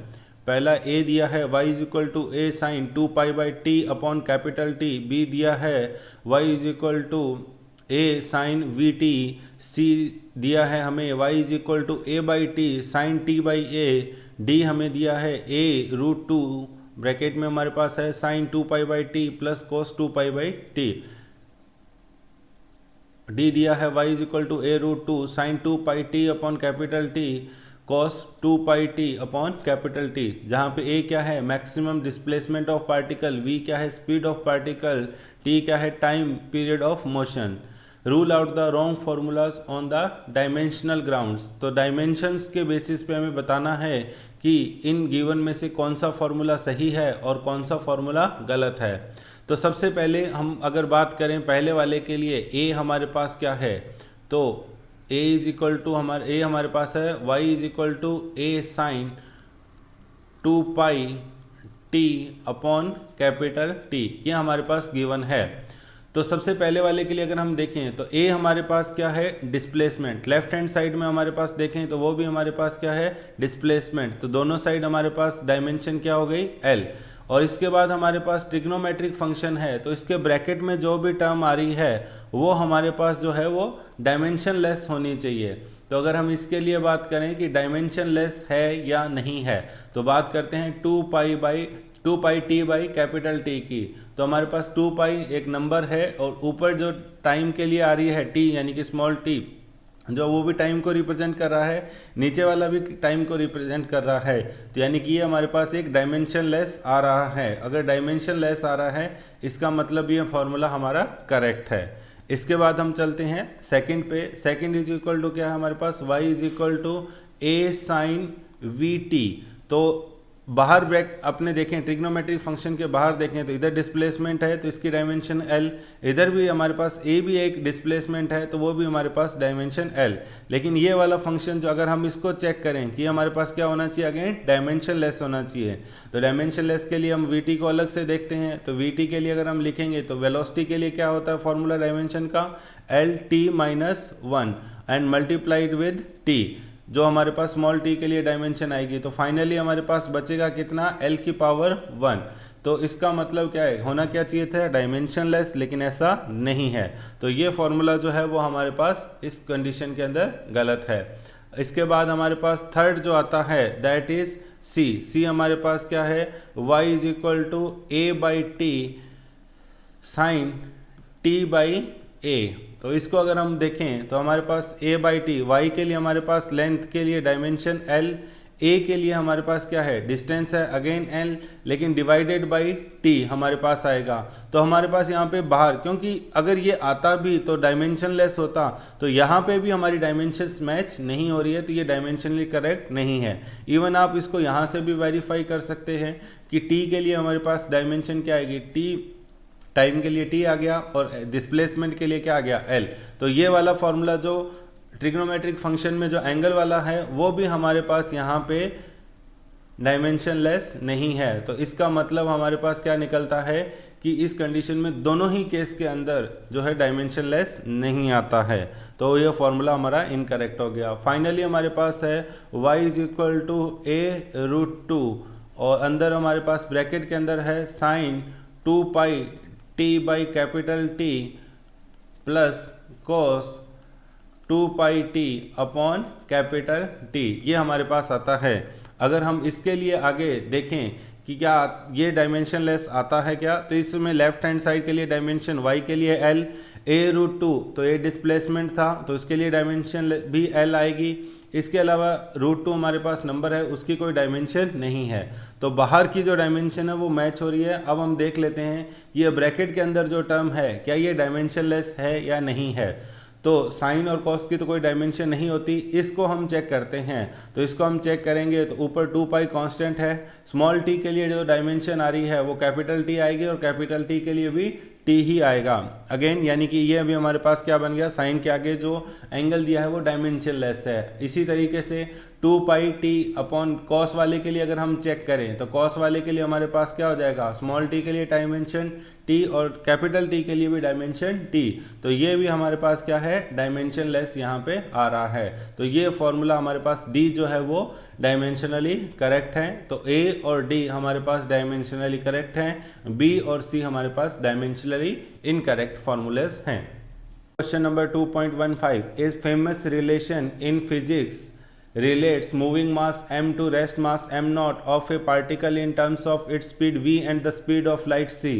पहला A दिया है y is equal to a sin 2 pi by t upon capital T. B दिया है y is equal to a sin vt. C दिया है हमें y is equal to a by t sine t by a. D हमें दिया है a √2 bracket में हमारे पास है sine 2 pi by t plus cos 2 pi by t. D दिया है y is equal to a √2 sine 2 pi t upon capital T cos 2 pi t upon capital T, जहाँ पे A क्या है maximum displacement of particle, V क्या है speed of particle, T क्या है time period of motion. Rule out the wrong formulas on the dimensional grounds. तो dimensions के बेसिस पे हमें बताना है कि इन गिवन में से कौन सा फॉर्मूला सही है और कौन सा फॉर्मूला गलत है. तो सबसे पहले हम अगर बात करें पहले वाले के लिए A हमारे पास क्या है, तो A is equal to A हमारे पास है y is equal to a sine 2 pi t upon capital T. ये हमारे पास गिवन है. तो सबसे पहले वाले के लिए अगर हम देखें तो A हमारे पास क्या है डिस्प्लेसमेंट, लेफ्ट हैंड साइड में हमारे पास देखें तो वो भी हमारे पास क्या है डिस्प्लेसमेंट. तो दोनों साइड हमारे पास डायमेंशन क्या हो गई L. और इसके बाद हमारे पास ट्रिग्नोमेट्रिक फंक्शन है, तो इसके ब्रैकेट में जो भी टर्म आ रही है वो हमारे पास जो है वो डायमेंशन लेस होनी चाहिए. तो अगर हम इसके लिए बात करें कि डायमेंशन लेस है या नहीं है, तो बात करते हैं 2 pi by 2 pi T by capital T की। तो हमारे पास 2 पाई एक नंबर है और ऊपर जो टाइम के लिए आ रही है टी यानी कि स्मॉल टी, जो वो भी टाइम को रिप्रेजेंट कर रहा है, नीचे वाला भी टाइम को रिप्रेजेंट कर रहा है। तो यानी कि ये हमारे पास एक डायमेंशन लेस आ रहा है। अगर डायमेंशन लेस आ रहा है इसका मतलब ये फॉर्मूला हमारा करेक्ट है। इसके बाद हम चलते हैं सेकंड पे। सेकंड इज इक्वल टू क्या है हमारे पास, y is equal to a sine v t. तो बाहर ब्रैकेट अपने देखें ट्रिग्नोमेट्रिक फंक्शन के बाहर देखें तो इधर डिस्प्लेसमेंट है तो इसकी डायमेंशन l, इधर भी हमारे पास a भी एक डिस्प्लेसमेंट है तो वो भी हमारे पास डायमेंशन l। लेकिन ये वाला फंक्शन जो अगर हम इसको चेक करें कि हमारे पास क्या होना चाहिए, अगेन डायमेंशन लेस होना चाहिए। तो डायमेंशन लेस के लिए हम vt को अलग से देखते हैं। तो vt के लिए अगर हम लिखेंगे तो वेलोसिटी के लिए क्या होता है फॉर्मूला डायमेंशन का, lt-1 and multiplied with t, जो हमारे पास स्मॉल t के लिए डायमेंशन आएगी। तो फाइनली हमारे पास बचेगा कितना, l की पावर 1। तो इसका मतलब क्या है, होना क्या चाहिए था डायमेंशन लेस, लेकिन ऐसा नहीं है। तो ये फॉर्मूला जो है वो हमारे पास इस कंडीशन के अंदर गलत है। इसके बाद हमारे पास थर्ड जो आता है दैट इज c हमारे पास क्या है, y is equal to a by t sine t by a। तो इसको अगर हम देखें तो हमारे पास a बाई टी, y के लिए हमारे पास लेंथ के लिए डायमेंशन l, a के लिए हमारे पास क्या है डिस्टेंस है अगेन l, लेकिन डिवाइडेड बाई t हमारे पास आएगा। तो हमारे पास यहाँ पे बाहर, क्योंकि अगर ये आता भी तो डायमेंशन लेस होता, तो यहाँ पे भी हमारी डायमेंशंस मैच नहीं हो रही है, तो ये डायमेंशनली करेक्ट नहीं है। इवन आप इसको यहाँ से भी वेरीफाई कर सकते हैं कि t के लिए हमारे पास डायमेंशन क्या आएगी, t टाइम के लिए t आ गया और डिस्प्लेसमेंट के लिए क्या आ गया l। तो ये वाला फॉर्मूला जो ट्रिग्नोमेट्रिक फंक्शन में जो एंगल वाला है वो भी हमारे पास यहाँ पे डायमेंशन लेस नहीं है। तो इसका मतलब हमारे पास क्या निकलता है कि इस कंडीशन में दोनों ही केस के अंदर जो है डायमेंशन लेस नहीं आता है। तो ये फॉर्मूला हमारा इनकरेक्ट हो गया। फाइनली हमारे पास है y is equal to a√2 और अंदर हमारे पास ब्रैकेट के अंदर है sine 2 pi t by capital T plus cos 2 pi t upon capital T, ये हमारे पास आता है। अगर हम इसके लिए आगे देखें कि क्या ये डायमेंशन लेस आता है क्या, तो इसमें लेफ्ट हैंड साइड के लिए डायमेंशन y के लिए l, a√2 तो ये डिस्प्लेसमेंट था तो इसके लिए डायमेंशन भी l आएगी। इसके अलावा √2 हमारे पास नंबर है उसकी कोई डायमेंशन नहीं है, तो बाहर की जो डायमेंशन है वो मैच हो रही है। अब हम देख लेते हैं ये ब्रैकेट के अंदर जो टर्म है क्या ये डायमेंशन लेस है या नहीं है। तो साइन और कॉस की तो कोई डायमेंशन नहीं होती, इसको हम चेक करते हैं। तो इसको हम चेक करेंगे तो ऊपर 2 पाई कांस्टेंट है, स्मॉल t के लिए जो डायमेंशन आ रही है वो कैपिटल T आएगी और कैपिटल T के लिए भी t ही आएगा अगेन, यानी कि ये अभी हमारे पास क्या बन गया, साइन के आगे जो एंगल दिया है वो डायमेंशन लेस है। इसी तरीके से 2 पाई t अपॉन कॉस वाले के लिए अगर हम चेक करें तो कॉस वाले के लिए हमारे पास क्या हो जाएगा, स्मॉल t के लिए डायमेंशन t और कैपिटल T के लिए भी डायमेंशन t। तो ये भी हमारे पास क्या है डायमेंशन लेस यहाँ पे आ रहा है। तो ये फॉर्मूला हमारे पास d जो है वो डायमेंशनली करेक्ट है। तो a और d हमारे पास डायमेंशनली करेक्ट हैं, b और c हमारे पास डायमेंशनली इनकरेक्ट फॉर्मूलेस हैं। Question number 2.15 is famous relation in physics relates moving mass m to rest mass m naught of a particle in terms of its speed v and the speed of light c.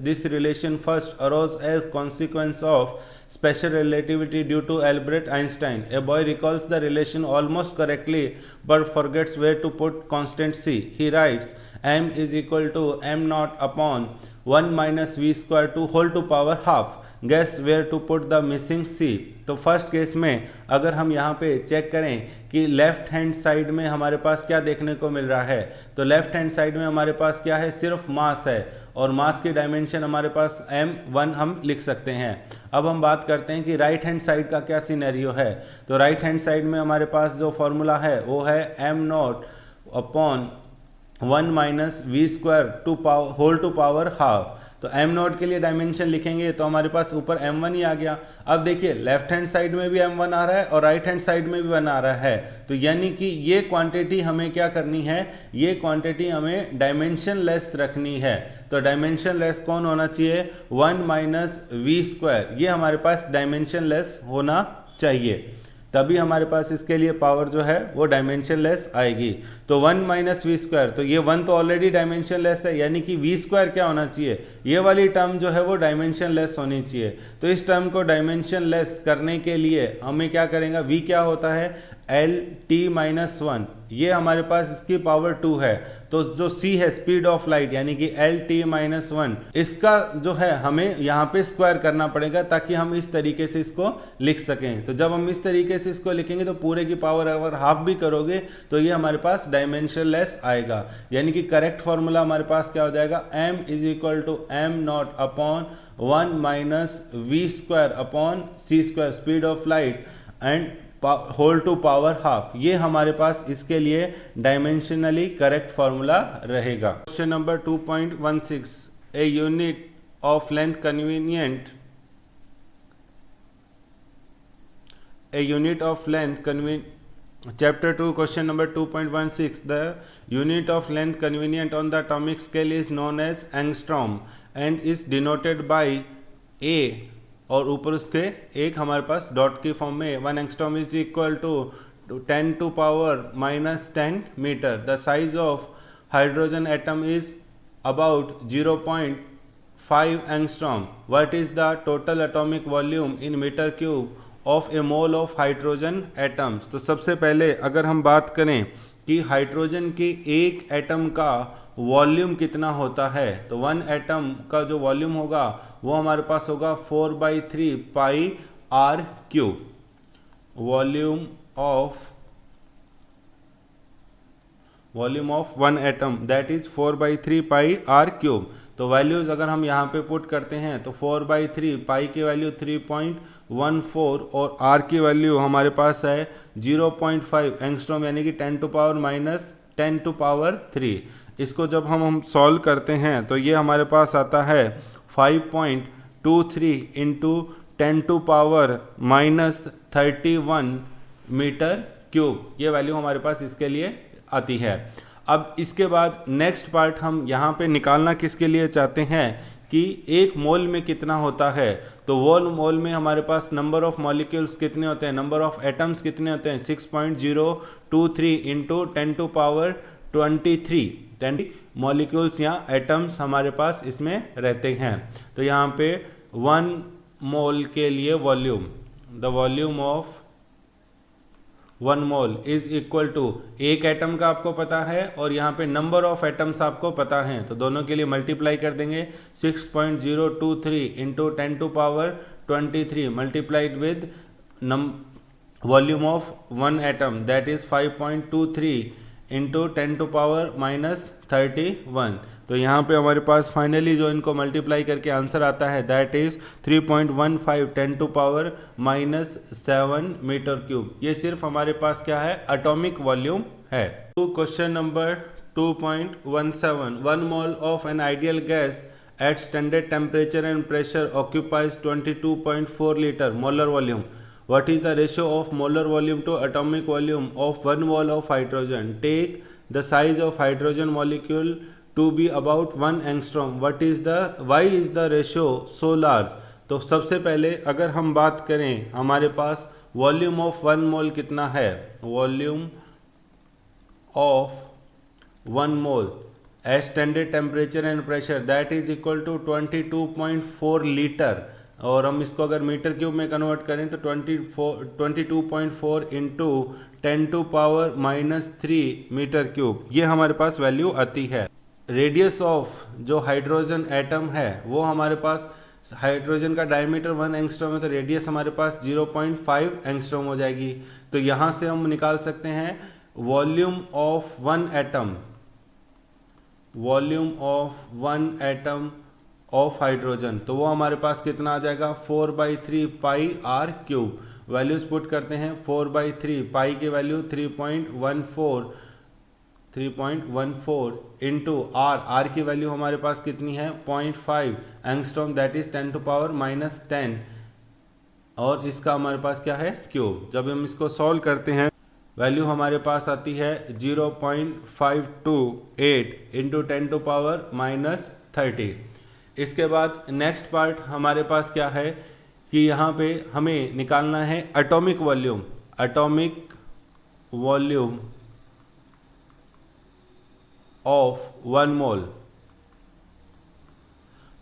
This relation first arose as consequence of special relativity due to Albert Einstein. A boy recalls the relation almost correctly but forgets where to put constant c. He writes m is equal to m naught upon 1 minus v square to whole to power half. Guess where to put the missing c. तो first case में अगर हम यहाँ पे check करें कि left hand side में हमारे पास क्या देखने को मिल रहा है, तो लेफ्ट हैंड साइड में हमारे पास क्या है, सिर्फ मास है और मास की डायमेंशन हमारे पास m1 हम लिख सकते हैं। अब हम बात करते हैं कि राइट हैंड साइड का क्या सिनेरियो है। तो राइट हैंड साइड में हमारे पास जो फॉर्मूला है वो है m naught upon 1 minus v square to power whole to power half. तो m नॉट के लिए डायमेंशन लिखेंगे तो हमारे पास ऊपर m1 ही आ गया। अब देखिए लेफ्ट हैंड साइड में भी m1 आ रहा है और राइट हैंड साइड में भी 1 आ रहा है, तो यानी कि ये क्वांटिटी हमें क्या करनी है, ये क्वांटिटी हमें डायमेंशन लेस रखनी है। तो डायमेंशन लेस कौन होना चाहिए, 1 माइनस वी स्क्वायर, ये हमारे पास डायमेंशन लेस होना चाहिए। तभी हमारे पास इसके लिए पावर जो है वो डायमेंशनलेस आएगी। तो 1 माइनस वी स्क्वायर, तो ये 1 तो ऑलरेडी डायमेंशनलेस है, यानी कि वी स्क्वायर क्या होना चाहिए, ये वाली टर्म जो है वो डायमेंशनलेस होनी चाहिए। तो इस टर्म को डायमेंशनलेस करने के लिए हमें क्या करेंगे, वी क्या होता है एल टी माइनस 1, ये हमारे पास इसकी पावर 2 है। तो जो c है स्पीड ऑफ लाइट यानी कि एल टी माइनस 1, इसका जो है हमें यहाँ पे स्क्वायर करना पड़ेगा ताकि हम इस तरीके से इसको लिख सकें। तो जब हम इस तरीके से इसको लिखेंगे तो पूरे की पावर अगर हाफ भी करोगे तो ये हमारे पास डायमेंशनलेस आएगा, यानी कि करेक्ट फॉर्मूला हमारे पास क्या हो जाएगा, m is equal to m naught upon 1 minus v square upon c square speed of light and whole to power half. ये हमारे पास इसके लिए डायमेंशनली करेक्ट फॉर्मूला रहेगा। Question number 2.16, a unit of length convenient, a unit of length chapter 2 question number 2.16, the unit of length convenient on the atomic scale is known as angstrom and is denoted by a, और ऊपर उसके एक हमारे पास dot की form में 1 angstrom is equal to 10 to power minus 10 metre. The size of hydrogen atom is about 0.5 angstrom. What is the total atomic volume in metre cube of a mole of hydrogen atoms. तो सबसे पहले अगर हम बात करें कि हाइड्रोजन के एक एटम का वॉल्यूम कितना होता है, तो 1 एटम का जो वॉल्यूम होगा वो हमारे पास होगा 4/3 pi are cube. Volume of 1 atom that is 4/3 pi are cube. तो वैल्यूज अगर हम यहाँ पे पुट करते हैं तो 4/3 पाई की वैल्यू 3.14 और आर की वैल्यू हमारे पास है 0.5 एंगस्ट्रॉम यानी कि 10 to power minus 10 to power 3। इसको जब हम सॉल्व करते हैं तो ये हमारे पास आता है 5.23 into 10 to power minus 31 metre cube. ये वैल्यू हमारे पास इसके लिए आती है। अब इसके बाद नेक्स्ट पार्ट हम यहाँ पे निकालना किसके लिए चाहते हैं कि एक मोल में कितना होता है। तो वो मोल में हमारे पास नंबर ऑफ मॉलिक्यूल्स कितने होते हैं, नंबर ऑफ एटम्स कितने होते हैं, 6.023 इंटू 10 टू पावर 23 10 मॉलिक्यूल्स या एटम्स हमारे पास इसमें रहते हैं। तो यहाँ पे 1 मोल के लिए volume, the volume of 1 mole is equal to, एक एटम का आपको पता है और यहाँ पे नंबर ऑफ एटम्स आपको पता है, तो दोनों के लिए मल्टीप्लाई कर देंगे 6.023 into 10 to power 23 multiplied with volume of 1 atom that is 5.23 into 10 to power minus 31। तो यहाँ पे हमारे पास फाइनली जो इनको मल्टीप्लाई करके आंसर आता है that is 3.15 10 to power minus 7 metre cube. ये सिर्फ हमारे पास क्या है, एटॉमिक वॉल्यूम है। तो question number 2.17, 1 mole of an ideal gas at standard temperature and pressure occupies 22.4 litre molar volume. What is the ratio of molar volume to atomic volume of 1 mole of hydrogen? Take the size of hydrogen molecule to be about 1 angstrom. Why is the ratio so large? तो सबसे पहले अगर हम बात करें हमारे पास volume of 1 mole कितना है, volume of 1 mole at standard temperature and pressure that is equal to 22.4 litre, और हम इसको अगर मीटर क्यूब में कन्वर्ट करें तो 22.4 into 10 to power minus 3 metre cube, ये हमारे पास वैल्यू आती है। रेडियस ऑफ जो हाइड्रोजन एटम है वो हमारे पास, हाइड्रोजन का डायमीटर 1 एंगस्ट्रॉम है तो रेडियस हमारे पास 0.5 एंगस्ट्रॉम हो जाएगी। तो यहाँ से हम निकाल सकते हैं volume of 1 atom, volume of 1 atom of hydrogen, तो वो हमारे पास कितना आ जाएगा 4/3 pi are cube. Values put करते हैं 4/3 पाई की वैल्यू 3.14 इंटू आर की वैल्यू हमारे पास कितनी है 0.5 angstrom that is 10 to power minus 10, और इसका हमारे पास क्या है क्यूब। जब हम इसको सॉल्व करते हैं वैल्यू हमारे पास आती है 0.528 इंटू 10 टू पावर माइनस 30। इसके बाद नेक्स्ट पार्ट हमारे पास क्या है कि यहाँ पे हमें निकालना है atomic volume. atomic volume of 1 mole।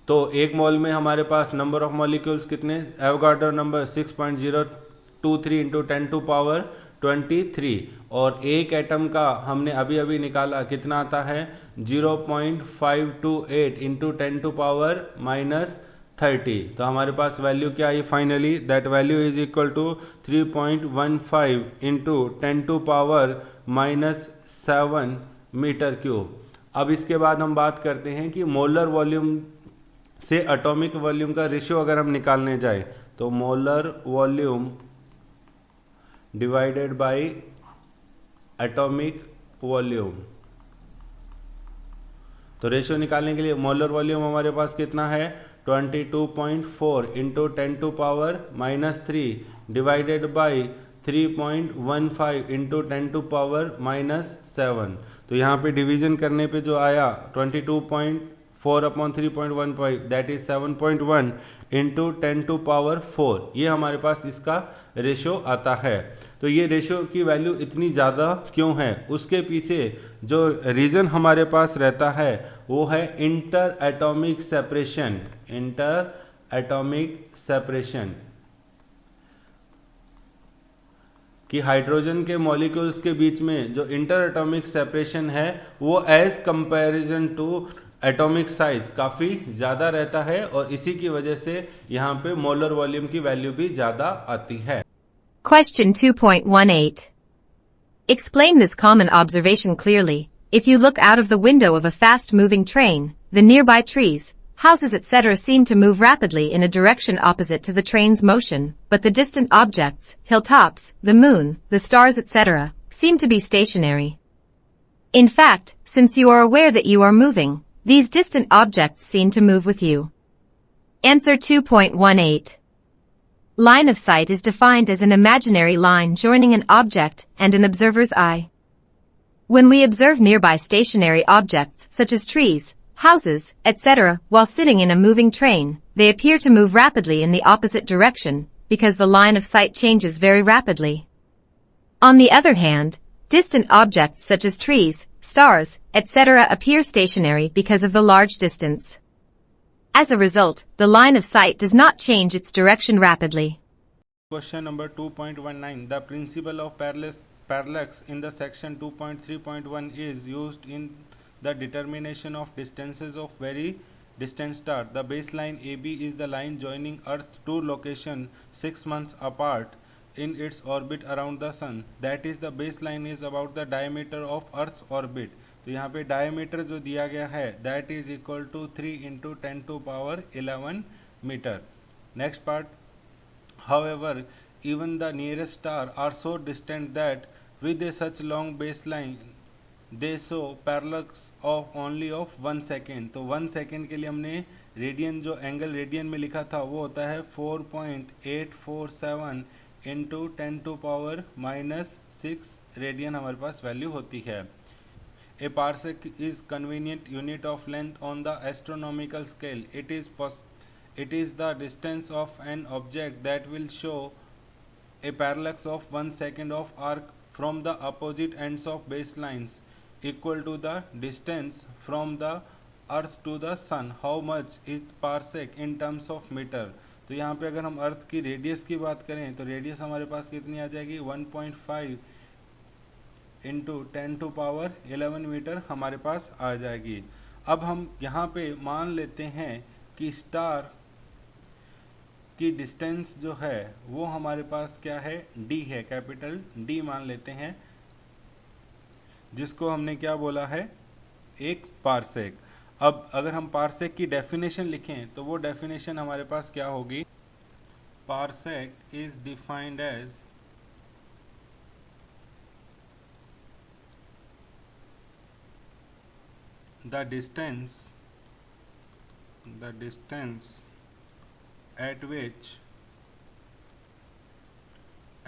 तो एक मोल में हमारे पास नंबर ऑफ मॉलिक्यूल्स कितने, Avogadro number 6.023 into 10 to power 23, और एक एटम का हमने अभी अभी निकाला कितना आता है 0.528 इंटू 10 टू पावर -30। तो हमारे पास वैल्यू क्या आई finally, that value is equal to 3.15 into 10 to power -7 metre cube. अब इसके बाद हम बात करते हैं कि मोलर वॉल्यूम से एटॉमिक वॉल्यूम का रेशियो अगर हम निकालने जाए तो molar volume divided by atomic volume. तो रेशियो निकालने के लिए मोलर वॉल्यूम हमारे पास कितना है 22.4 into 10 to power -3 divided by 3.15 into 10 to power -7। तो यहाँ पे डिवीजन करने पे जो आया 22.4 upon 3.15 that is 7.1 into 10 to power 4, ये हमारे पास इसका रेशियो आता है। तो ये रेशियो की वैल्यू इतनी ज़्यादा क्यों है, उसके पीछे जो रीज़न हमारे पास रहता है वो है interatomic separation. Interatomic separation कि हाइड्रोजन के मॉलिक्यूल्स के बीच में जो इंटर एटॉमिक सेपरेशन है वो as comparison to atomic size काफ़ी ज़्यादा रहता है, और इसी की वजह से यहाँ पे मोलर वॉल्यूम की वैल्यू भी ज़्यादा आती है। Question 2.18. Explain this common observation clearly. If you look out of the window of a fast-moving train, the nearby trees, houses etc. seem to move rapidly in a direction opposite to the train's motion, but the distant objects, hilltops, the moon, the stars etc., seem to be stationary. In fact, since you are aware that you are moving, these distant objects seem to move with you. Answer 2.18. Line of sight is defined as an imaginary line joining an object and an observer's eye. When we observe nearby stationary objects such as trees, houses, etc., while sitting in a moving train, they appear to move rapidly in the opposite direction because the line of sight changes very rapidly. On the other hand, distant objects such as trees, stars, etc. appear stationary because of the large distance. As a result, the line of sight does not change its direction rapidly. Question number 2.19. The principle of parallax in the section 2.3.1 is used in the determination of distances of very distant stars. The baseline AB is the line joining Earth's two locations 6 months apart in its orbit around the sun. That is, the baseline is about the diameter of Earth's orbit. तो यहाँ पे diameter जो दिया गया है that is equal to 3 into 10 to power 11 meter. Next part. However, even the nearest star are so distant that with a such long baseline they show parallax of only of 1 second. तो 1 second के लिए हमने radian जो angle radian में लिखा था वो होता है 4.847 इंटू 10 टू पावर -6 रेडियन हमारे पास वैल्यू होती है। A parsec is convenient unit of length on the astronomical scale. It is the distance of an object that will show a parallax of 1 second of arc from the opposite ends of baselines equal to the distance from the earth to the sun. How much is parsec in terms of meter? तो यहाँ पे अगर हम अर्थ की radius की बात करें तो रेडियस हमारे पास कितनी आ जाएगी 1.5 इंटू 10 टू पावर 11 मीटर हमारे पास आ जाएगी। अब हम यहाँ पे मान लेते हैं कि स्टार की डिस्टेंस जो है वो हमारे पास क्या है d है, कैपिटल D मान लेते हैं, जिसको हमने क्या बोला है एक पार्सेक। अब अगर हम पार्सेक की डेफिनेशन लिखें तो वो डेफिनेशन हमारे पास क्या होगी, parsec is defined as the distance at which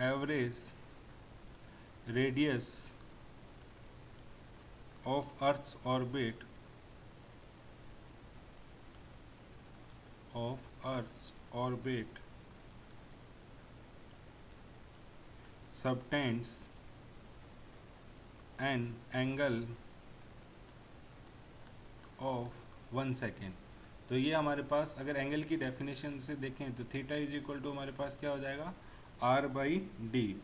average radius of Earth's orbit subtends an angle of 1 second. तो ये हमारे पास अगर एंगल की डेफिनेशन से देखें तो थीटा इज इक्वल टू हमारे पास क्या हो जाएगा r बाई डी।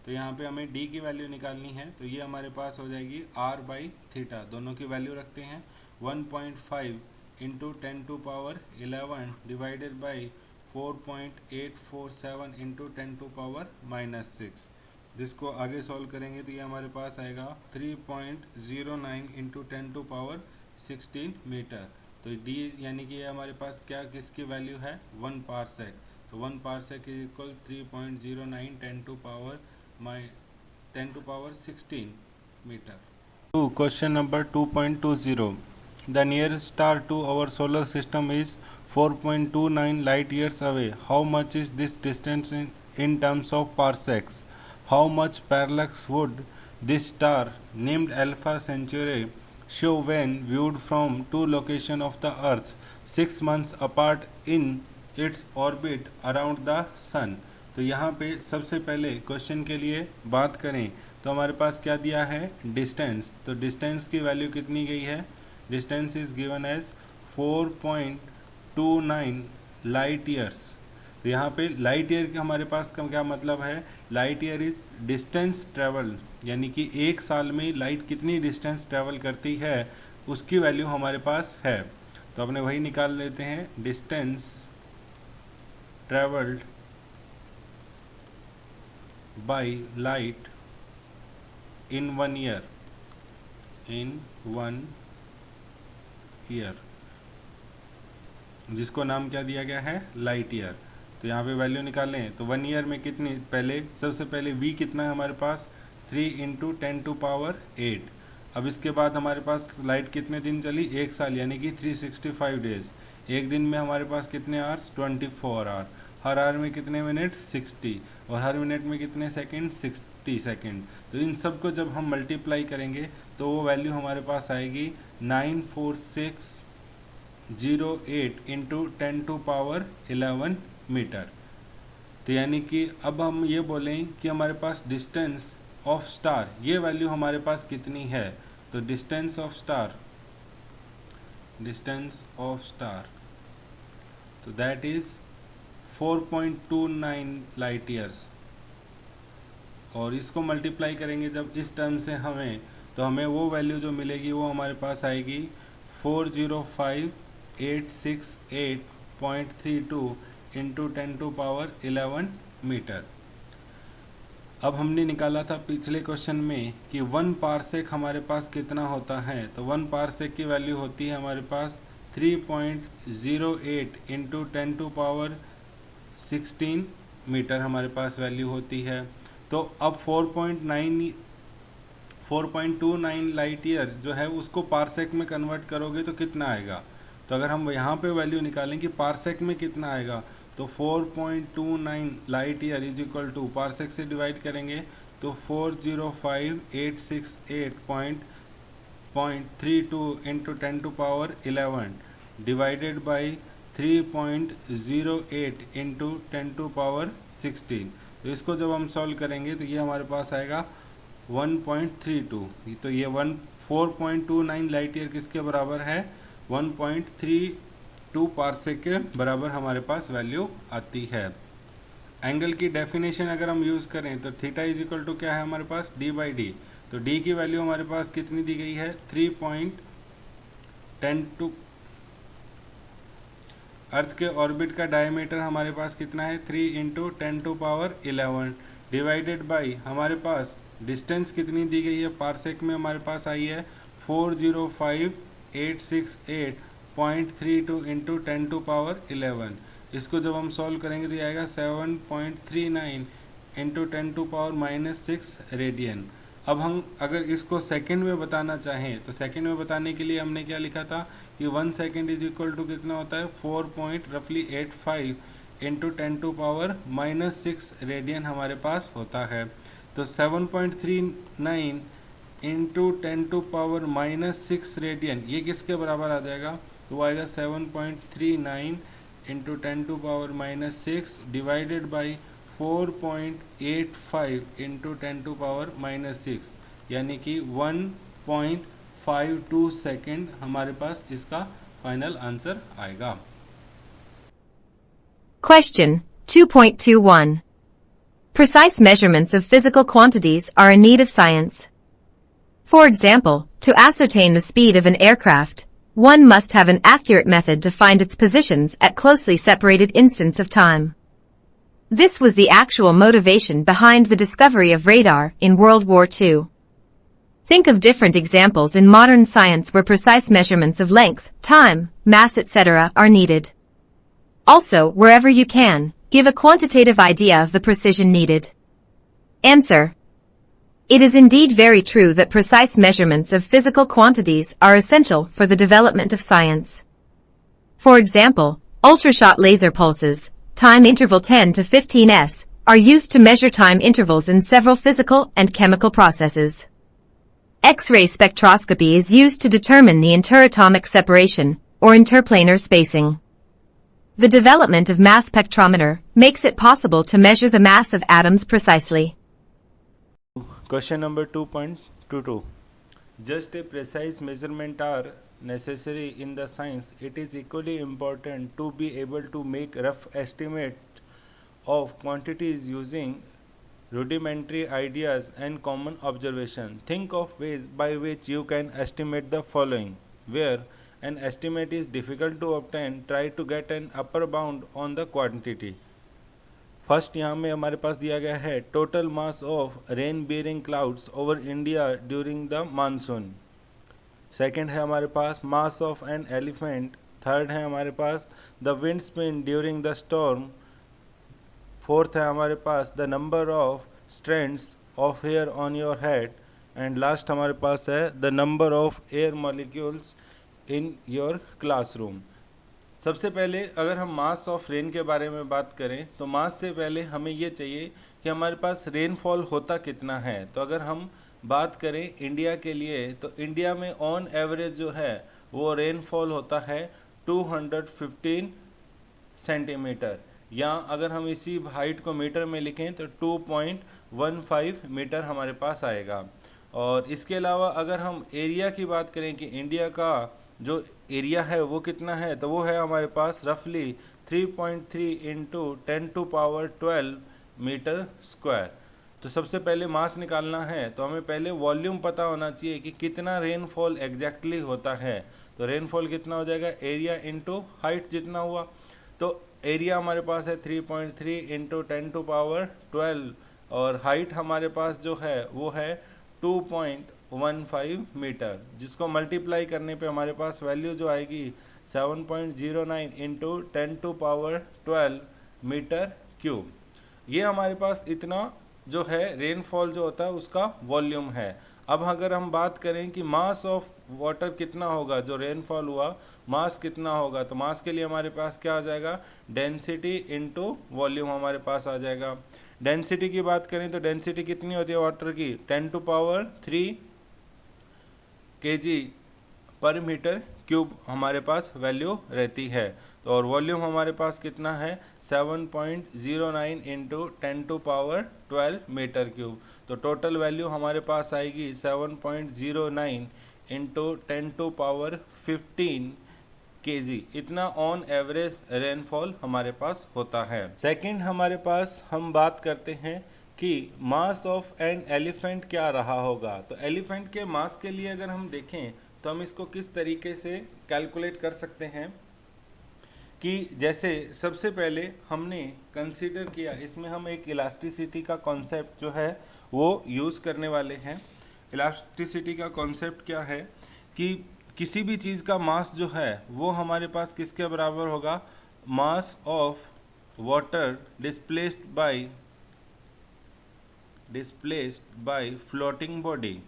तो यहाँ पे हमें d की वैल्यू निकालनी है, तो ये हमारे पास हो जाएगी r बाई थीटा, दोनों की वैल्यू रखते हैं 1.5 into 10 to power 11 divided by 4.847 into 10 to power -6, जिसको आगे सॉल्व करेंगे तो ये हमारे पास आएगा 3.09 इंटू 10 टू पावर 16 मीटर। तो d यानी कि ये हमारे पास क्या किसकी वैल्यू है 1 पारसेक। तो 1 parsec is equal 3.09 10 to power 16 metre. Question number 2.20. The nearest star to our solar system is 4.29 light years away. How much is this distance in terms of parsecs? How much parallax would this star named Alpha Centauri show when viewed from two locations of the Earth 6 months apart in its orbit around the Sun? तो यहाँ पे सबसे पहले question के लिए बात करें तो हमारे पास क्या दिया है डिस्टेंस। तो डिस्टेंस की वैल्यू कितनी गई है, distance is given as 4.29 light years. तो यहाँ पे लाइट ईयर का हमारे पास का क्या मतलब है, light year is distance travel, यानी कि एक साल में लाइट कितनी डिस्टेंस ट्रेवल करती है उसकी वैल्यू हमारे पास है। तो अपने वही निकाल लेते हैं, distance travelled by light in 1 year, जिसको नाम क्या दिया गया है लाइट ईयर। तो यहाँ पे वैल्यू निकालें तो 1 ईयर में कितनी, पहले सबसे पहले v कितना है हमारे पास 3 इंटू 10 टू पावर 8। अब इसके बाद हमारे पास लाइट कितने दिन चली, एक साल, यानी कि 365 डेज। एक दिन में हमारे पास कितने आवर्स 24 आवर, हर आवर में कितने मिनट 60, और हर मिनट में कितने सेकंड 60 सेकंड। तो इन सब को जब हम मल्टीप्लाई करेंगे तो वो वैल्यू हमारे पास आएगी 94608 इंटू 10 टू पावर 11 मीटर। तो यानी कि अब हम ये बोलें कि हमारे पास डिस्टेंस ऑफ स्टार, ये वैल्यू हमारे पास कितनी है। तो डिस्टेंस ऑफ स्टार तो दैट इज 4.29 लाइट ईयर्स, और इसको मल्टीप्लाई करेंगे जब इस टर्म से हमें, तो हमें वो वैल्यू जो मिलेगी वो हमारे पास आएगी 405,868.32 इंटू 10 टू पावर 11 मीटर। अब हमने निकाला था पिछले क्वेश्चन में कि 1 पारसेक हमारे पास कितना होता है। तो 1 पारसेक की वैल्यू होती है हमारे पास 3.08 इंटू 10 टू पावर 16 मीटर हमारे पास वैल्यू होती है। तो अब 4.29 लाइट ईयर जो है उसको पारसेक में कन्वर्ट करोगे तो कितना आएगा। तो अगर हम यहाँ पे वैल्यू निकालें कि पारसेक में कितना आएगा, तो 4.29 light year is equal to parsec से डिवाइड करेंगे तो 405,868.32 into 10 to power 11 divided by 3.08 into 10 to power 16। तो इसको जब हम सॉल्व करेंगे तो ये हमारे पास आएगा 1.32। तो ये 4.29 लाइट ईयर किसके बराबर है, 1.32 पारसेक के बराबर हमारे पास वैल्यू आती है। एंगल की डेफिनेशन अगर हम यूज़ करें तो थीटा इज इक्वल टू क्या है हमारे पास d बाई डी। तो d की वैल्यू हमारे पास कितनी दी गई है 3.10 अर्थ के ऑर्बिट का डायमीटर हमारे पास कितना है 3 into 10 to power 11 divided by हमारे पास डिस्टेंस कितनी दी गई है पारसेक में हमारे पास आई है 405,868.32 इंटू 10 टू पावर 11। इसको जब हम सॉल्व करेंगे तो ये आएगा 7.39 इंटू 10 टू पावर -6 रेडियन। अब हम अगर इसको सेकंड में बताना चाहें तो सेकंड में बताने के लिए हमने क्या लिखा था कि 1 सेकंड इज इक्वल टू कितना होता है 4.85 इंटू 10 टू पावर -6 रेडियन हमारे पास होता है। तो 7.39 इंटू 10 टू पावर -6 रेडियन ये किसके बराबर आ जाएगा, तो वो आएगा 7.39 into 10 to power -6 divided by 4.85 into 10⁻⁻6 यानी कि 1.52 सेकेंड हमारे पास इसका फाइनल आंसर आएगा। Question 2.21. Precise measurements of physical quantities are a need of science. For example, to ascertain the speed of an aircraft, one must have an accurate method to find its positions at closely separated instants of time. This was the actual motivation behind the discovery of radar in World War II. Think of different examples in modern science where precise measurements of length, time, mass, etc. are needed. Also, wherever you can, give a quantitative idea of the precision needed. Answer. It is indeed very true that precise measurements of physical quantities are essential for the development of science. For example, ultrashot laser pulses, time interval 10 to 15s, are used to measure time intervals in several physical and chemical processes. X-ray spectroscopy is used to determine the interatomic separation, or interplanar spacing. The development of mass spectrometer makes it possible to measure the mass of atoms precisely. Question number 2.22. Just a precise measurement are necessary in the science. It is equally important to be able to make rough estimate of quantities using rudimentary ideas and common observation. Think of ways by which you can estimate the following. Where an estimate is difficult to obtain, try to get an upper bound on the quantity. First यहाँ में हमारे पास दिया गया है total mass of rain bearing clouds over India during the monsoon. Second है हमारे पास mass of an elephant. Third है हमारे पास the wind spin during the storm. Fourth है हमारे पास the number of strands of hair on your head. And last हमारे पास है the number of air molecules in your classroom. सबसे पहले अगर हम मास ऑफ रेन के बारे में बात करें तो मास से पहले हमें ये चाहिए कि हमारे पास रेनफॉल होता कितना है। तो अगर हम बात करें इंडिया के लिए तो इंडिया में ऑन एवरेज जो है वो रेनफॉल होता है 215 सेंटीमीटर, या अगर हम इसी हाइट को मीटर में लिखें तो 2.15 मीटर हमारे पास आएगा। और इसके अलावा अगर हम एरिया की बात करें कि इंडिया का जो एरिया है वो कितना है तो वो है हमारे पास रफली 3.3 इंटू 10⁻12 मीटर स्क्वायर। तो सबसे पहले मास निकालना है तो हमें पहले वॉल्यूम पता होना चाहिए कि कितना रेनफॉल एग्जैक्टली होता है। तो रेनफॉल कितना हो जाएगा, एरिया इंटू हाइट जितना हुआ। तो एरिया हमारे पास है 3.3 इंटू 10⁻12 और हाइट हमारे पास जो है वो है 2.15 मीटर, जिसको मल्टीप्लाई करने पे हमारे पास वैल्यू जो आएगी 7.09 इंटू 10⁻12 मीटर क्यूब। ये हमारे पास इतना जो है रेनफॉल जो होता है उसका वॉल्यूम है। अब अगर हम बात करें कि मास ऑफ वाटर कितना होगा, जो रेनफॉल हुआ मास कितना होगा, तो मास के लिए हमारे पास क्या आ जाएगा, डेंसिटी इंटू वॉल्यूम हमारे पास आ जाएगा। डेंसिटी की बात करें तो डेंसिटी कितनी होती है वाटर की, 10⁻³ kg पर मीटर क्यूब हमारे पास वैल्यू रहती है। तो और वॉल्यूम हमारे पास कितना है 7.09 इंटू 10⁻12 मीटर क्यूब। तो टोटल वैल्यू हमारे पास आएगी 7.09 इंटू 10⁻15 kg। इतना ऑन एवरेज रेनफॉल हमारे पास होता है। सेकंड हमारे पास हम बात करते हैं कि मास ऑफ एन एलिफेंट क्या रहा होगा। तो एलिफेंट के मास के लिए अगर हम देखें तो हम इसको किस तरीके से कैलकुलेट कर सकते हैं कि जैसे सबसे पहले हमने कंसीडर किया, इसमें हम एक इलास्टिसिटी का कॉन्सेप्ट जो है वो यूज़ करने वाले हैं। इलास्टिसिटी का कॉन्सेप्ट क्या है कि किसी भी चीज़ का मास जो है वो हमारे पास किसके बराबर होगा, mass of water displaced by floating body.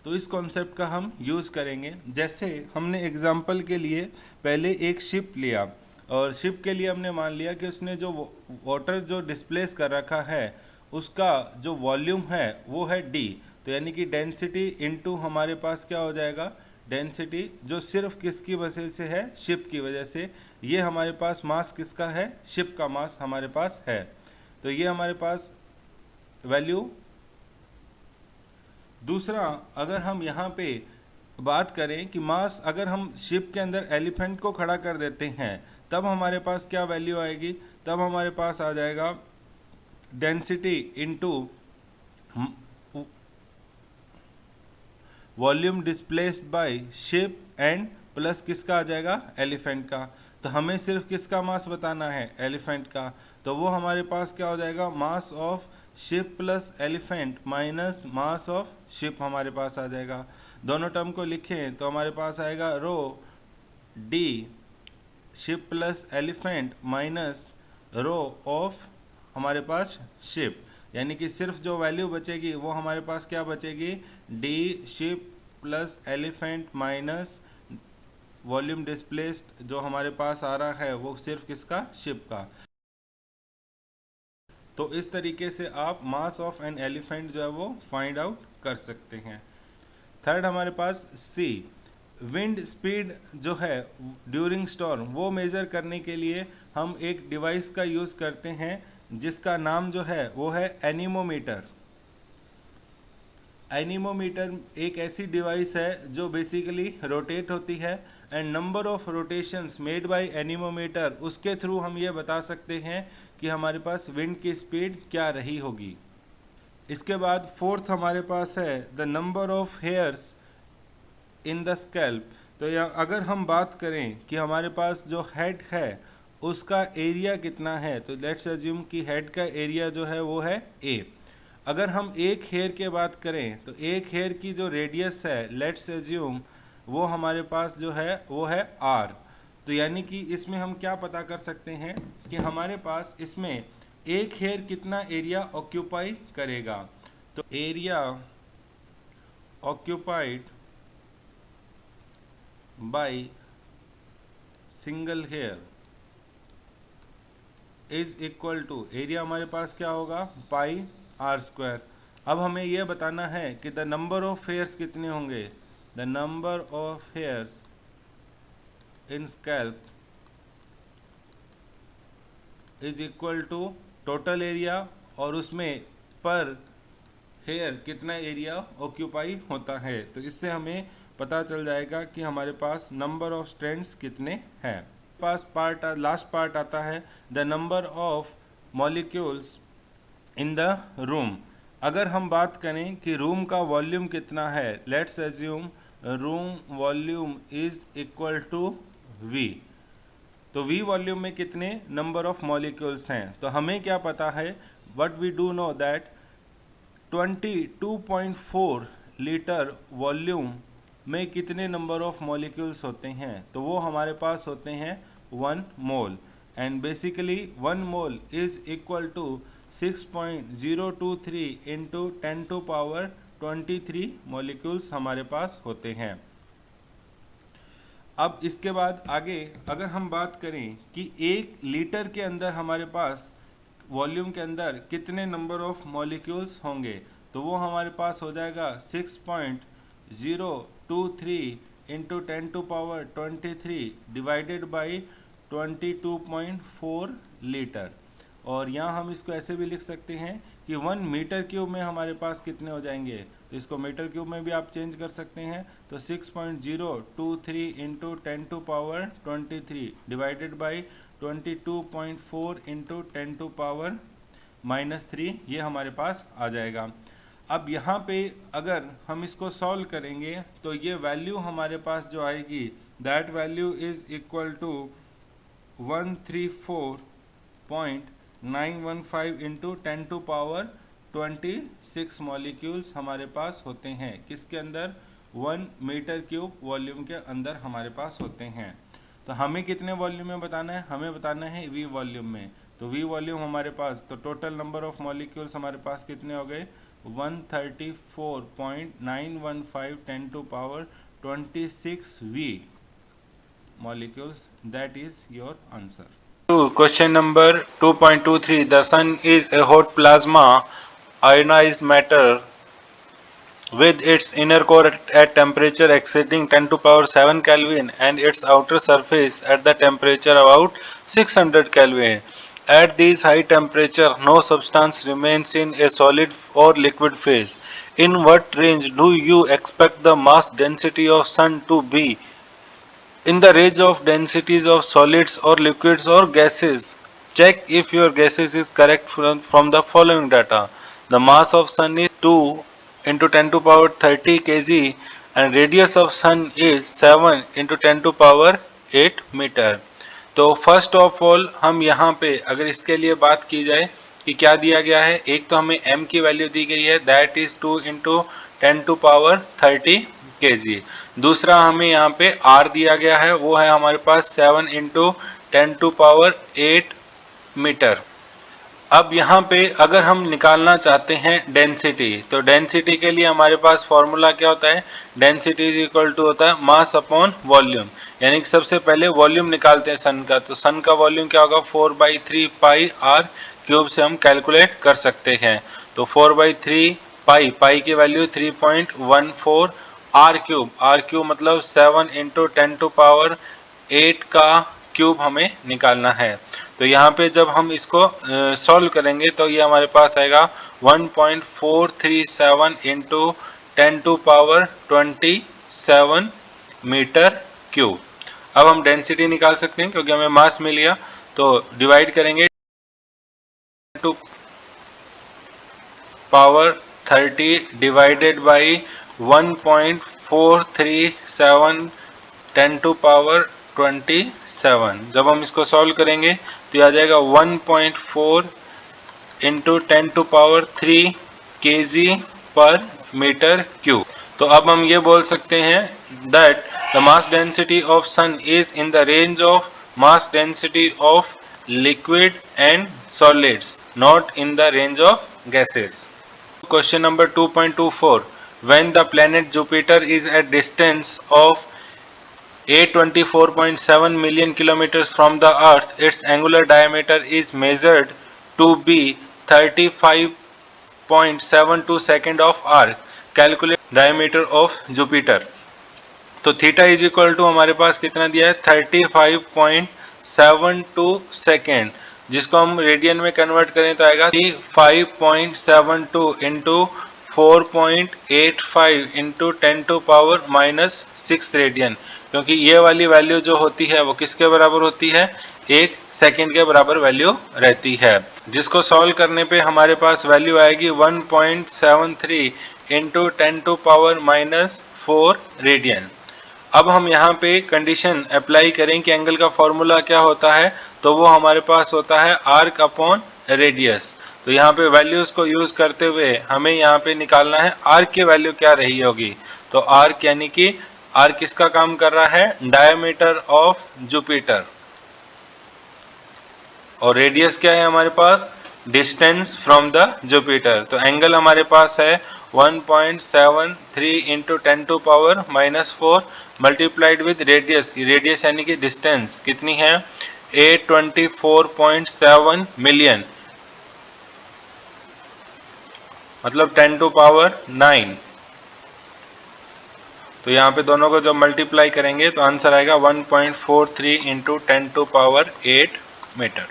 तो इस कॉन्सेप्ट का हम यूज़ करेंगे। जैसे हमने एग्जांपल के लिए पहले एक शिप लिया और शिप के लिए हमने मान लिया कि उसने जो वाटर जो डिस्प्लेस कर रखा है उसका जो वॉल्यूम है वो है d। तो यानी कि डेंसिटी इनटू हमारे पास क्या हो जाएगा, डेंसिटी जो सिर्फ किसकी वजह से है, शिप की वजह से। ये हमारे पास मास किसका है, शिप का मास हमारे पास है। तो ये हमारे पास वैल्यू। दूसरा, अगर हम यहाँ पे बात करें कि मास अगर हम शिप के अंदर एलिफेंट को खड़ा कर देते हैं तब हमारे पास क्या वैल्यू आएगी, तब हमारे पास आ जाएगा density into volume displaced by ship and plus किसका आ जाएगा, एलिफेंट का। तो हमें सिर्फ किसका मास बताना है, एलिफेंट का। तो वो हमारे पास क्या हो जाएगा, mass of ship plus elephant minus mass of ship हमारे पास आ जाएगा। दोनों टर्म को लिखें तो हमारे पास आएगा rho D ship plus elephant minus rho of हमारे पास शिप, यानी कि सिर्फ जो वैल्यू बचेगी वो हमारे पास क्या बचेगी, D ship plus elephant minus volume displaced जो हमारे पास आ रहा है वो सिर्फ किसका, शिप का। तो इस तरीके से आप मास ऑफ एन एलिफेंट जो है वो फाइंड आउट कर सकते हैं। थर्ड हमारे पास सी, विंड स्पीड जो है ड्यूरिंग स्टॉर्म वो मेजर करने के लिए हम एक डिवाइस का यूज़ करते हैं जिसका नाम जो है वो है एनीमोमीटर। एनीमोमीटर एक ऐसी डिवाइस है जो बेसिकली रोटेट होती है and number of rotations made by anemometer, उसके थ्रू हम ये बता सकते हैं कि हमारे पास विंड की स्पीड क्या रही होगी। इसके बाद फोर्थ हमारे पास है the number of hairs in the scalp. तो यहाँ अगर हम बात करें कि हमारे पास जो हेड है उसका एरिया कितना है, तो लेट्स अज्यूम कि हेड का एरिया जो है वो है ए। अगर हम एक हेयर के बात करें तो एक हेयर की जो रेडियस है लेट्स अज्यूम वो हमारे पास जो है वो है आर। तो यानी कि इसमें हम क्या पता कर सकते हैं कि हमारे पास इसमें एक हेयर कितना एरिया ऑक्यूपाई करेगा। तो area occupied by single hair is equal to, area हमारे पास क्या होगा, पाई आर स्क्वायर। अब हमें यह बताना है कि द नंबर ऑफ हेयर्स कितने होंगे, the number of hairs in scalp is equal to total area और उसमें पर हेयर कितना एरिया ऑक्यूपाई होता है। तो इससे हमें पता चल जाएगा कि हमारे पास नंबर ऑफ स्ट्रैंड्स कितने हैं। पास पार्ट लास्ट पार्ट आता है the number of molecules in the room. अगर हम बात करें कि रूम का वॉल्यूम कितना है, let's assume room volume is equal to V. तो वी वॉल्यूम में कितने नंबर ऑफ मॉलिक्यूल्स हैं, तो हमें क्या पता है, what we do know that 22.4 litre volume में कितने नंबर ऑफ मॉलिक्यूल्स होते हैं, तो वो हमारे पास होते हैं 1 mole. And basically 1 mole is equal to 6.023 into 10 to power 23 molecules हमारे पास होते हैं। अब इसके बाद आगे अगर हम बात करें कि 1 लीटर के अंदर हमारे पास वॉल्यूम के अंदर कितने नंबर ऑफ मॉलिक्यूल्स होंगे, तो वो हमारे पास हो जाएगा 6.023 into 10 to power 23 divided by 22.4 litre. और यहाँ हम इसको ऐसे भी लिख सकते हैं कि 1 मीटर क्यूब में हमारे पास कितने हो जाएंगे, तो इसको मीटर क्यूब में भी आप चेंज कर सकते हैं। तो 6.023 into 10 to power 23 divided by 22.4 into 10 to power -3 ये हमारे पास आ जाएगा। अब यहाँ पे अगर हम इसको सॉल्व करेंगे तो ये वैल्यू हमारे पास जो आएगी that value is equal to 134.915 into 10 to power 26 molecules हमारे पास होते हैं। किसके अंदर, 1 मीटर क्यूब वॉल्यूम के अंदर हमारे पास होते हैं। तो हमें कितने वॉल्यूम में बताना है, हमें बताना है वी वॉल्यूम में। तो वी वॉल्यूम हमारे पास, तो टोटल नंबर ऑफ मॉलिक्यूल्स हमारे पास कितने हो गए, 134.915 10 to power 26 V molecules. That is your answer. Question number 2.23. The sun is a hot plasma ionized matter with its inner core at temperature exceeding 10 to power 7 Kelvin and its outer surface at the temperature about 600 Kelvin. At these high temperature, no substance remains in a solid or liquid phase. In what range do you expect the mass density of Sun to be? In the range of densities of solids or liquids or gases. Check if your guesses is correct from the following data. The mass of Sun is 2 into 10 to power 30 kg and radius of Sun is 7 into 10 to power 8 metre. तो first of all हम यहाँ पे अगर इसके लिए बात की जाए कि क्या दिया गया है, एक तो हमें m की वैल्यू दी गई है that is 2 into 10 to power 30 kg. दूसरा हमें यहाँ पे r दिया गया है वो है हमारे पास 7 इंटू 10 टू पावर 8 मीटर. अब यहाँ पे अगर हम निकालना चाहते हैं डेंसिटी, तो डेंसिटी के लिए हमारे पास फॉर्मूला क्या होता है, डेंसिटी इज इक्वल टू होता है मास अपॉन वॉल्यूम. यानी कि सबसे पहले वॉल्यूम निकालते हैं सन का, तो सन का वॉल्यूम क्या होगा 4/3 पाई आर क्यूब से हम कैलकुलेट कर सकते हैं. तो 4/3 पाई की वैल्यू 3.14 आर क्यूब मतलब 7 इंटू 10 टू पावर 8 का क्यूब हमें निकालना है. तो यहाँ पे जब हम इसको सॉल्व करेंगे तो ये हमारे पास आएगा 1.437 into 10 to power 27 metre cube. अब हम डेंसिटी निकाल सकते हैं क्योंकि हमें मास मिल गया, तो डिवाइड करेंगे to power 30 divided by 1.437 10 to power 27. जब हम इसको सॉल्व करेंगे तो आ जाएगा 1.4 into 10 to power 3 kg per metre cube. तो अब हम ये बोल सकते हैं that the mass density of sun is in the range of mass density of liquid and solids, not in the range of gases. Question number 2.24. When the planet Jupiter is at distance of 824.7 million kilometers from the earth, its angular diameter is measured to be 35.72 second of arc. Calculate diameter of Jupiter. तो theta is equal to हमारे पास कितना दिया है 35.72 second, जिसको हम radian में convert करें तो आएगा 35.72 into 4.85 into 10 to power -6 radian, क्योंकि ये वाली वैल्यू जो होती है वो किसके बराबर होती है, 1 सेकेंड के बराबर वैल्यू रहती है, जिसको सॉल्व करने पे हमारे पास वैल्यू आएगी 1.73 इंटू 10 टू पावर -4 रेडियन. अब हम यहाँ पे कंडीशन अप्लाई करें कि एंगल का फॉर्मूला क्या होता है, तो वो हमारे पास होता है आर्क अपॉन रेडियस. तो यहाँ पे वैल्यूज को यूज करते हुए हमें यहाँ पे निकालना है आर्क की वैल्यू क्या रही होगी. तो आर्क यानी कि आर्क किसका काम कर रहा है, डायमीटर ऑफ जुपिटर, और रेडियस क्या है हमारे पास, डिस्टेंस फ्रॉम द जुपिटर. तो एंगल हमारे पास है 1.73 into 10 to power -4 multiplied with radius, radius यानी कि डिस्टेंस कितनी है 824.7 मिलियन, मतलब 10 टू पावर 9. तो यहाँ पे दोनों को जब मल्टीप्लाई करेंगे तो आंसर आएगा 1.43 इंटू 10 टू पावर 8 मीटर.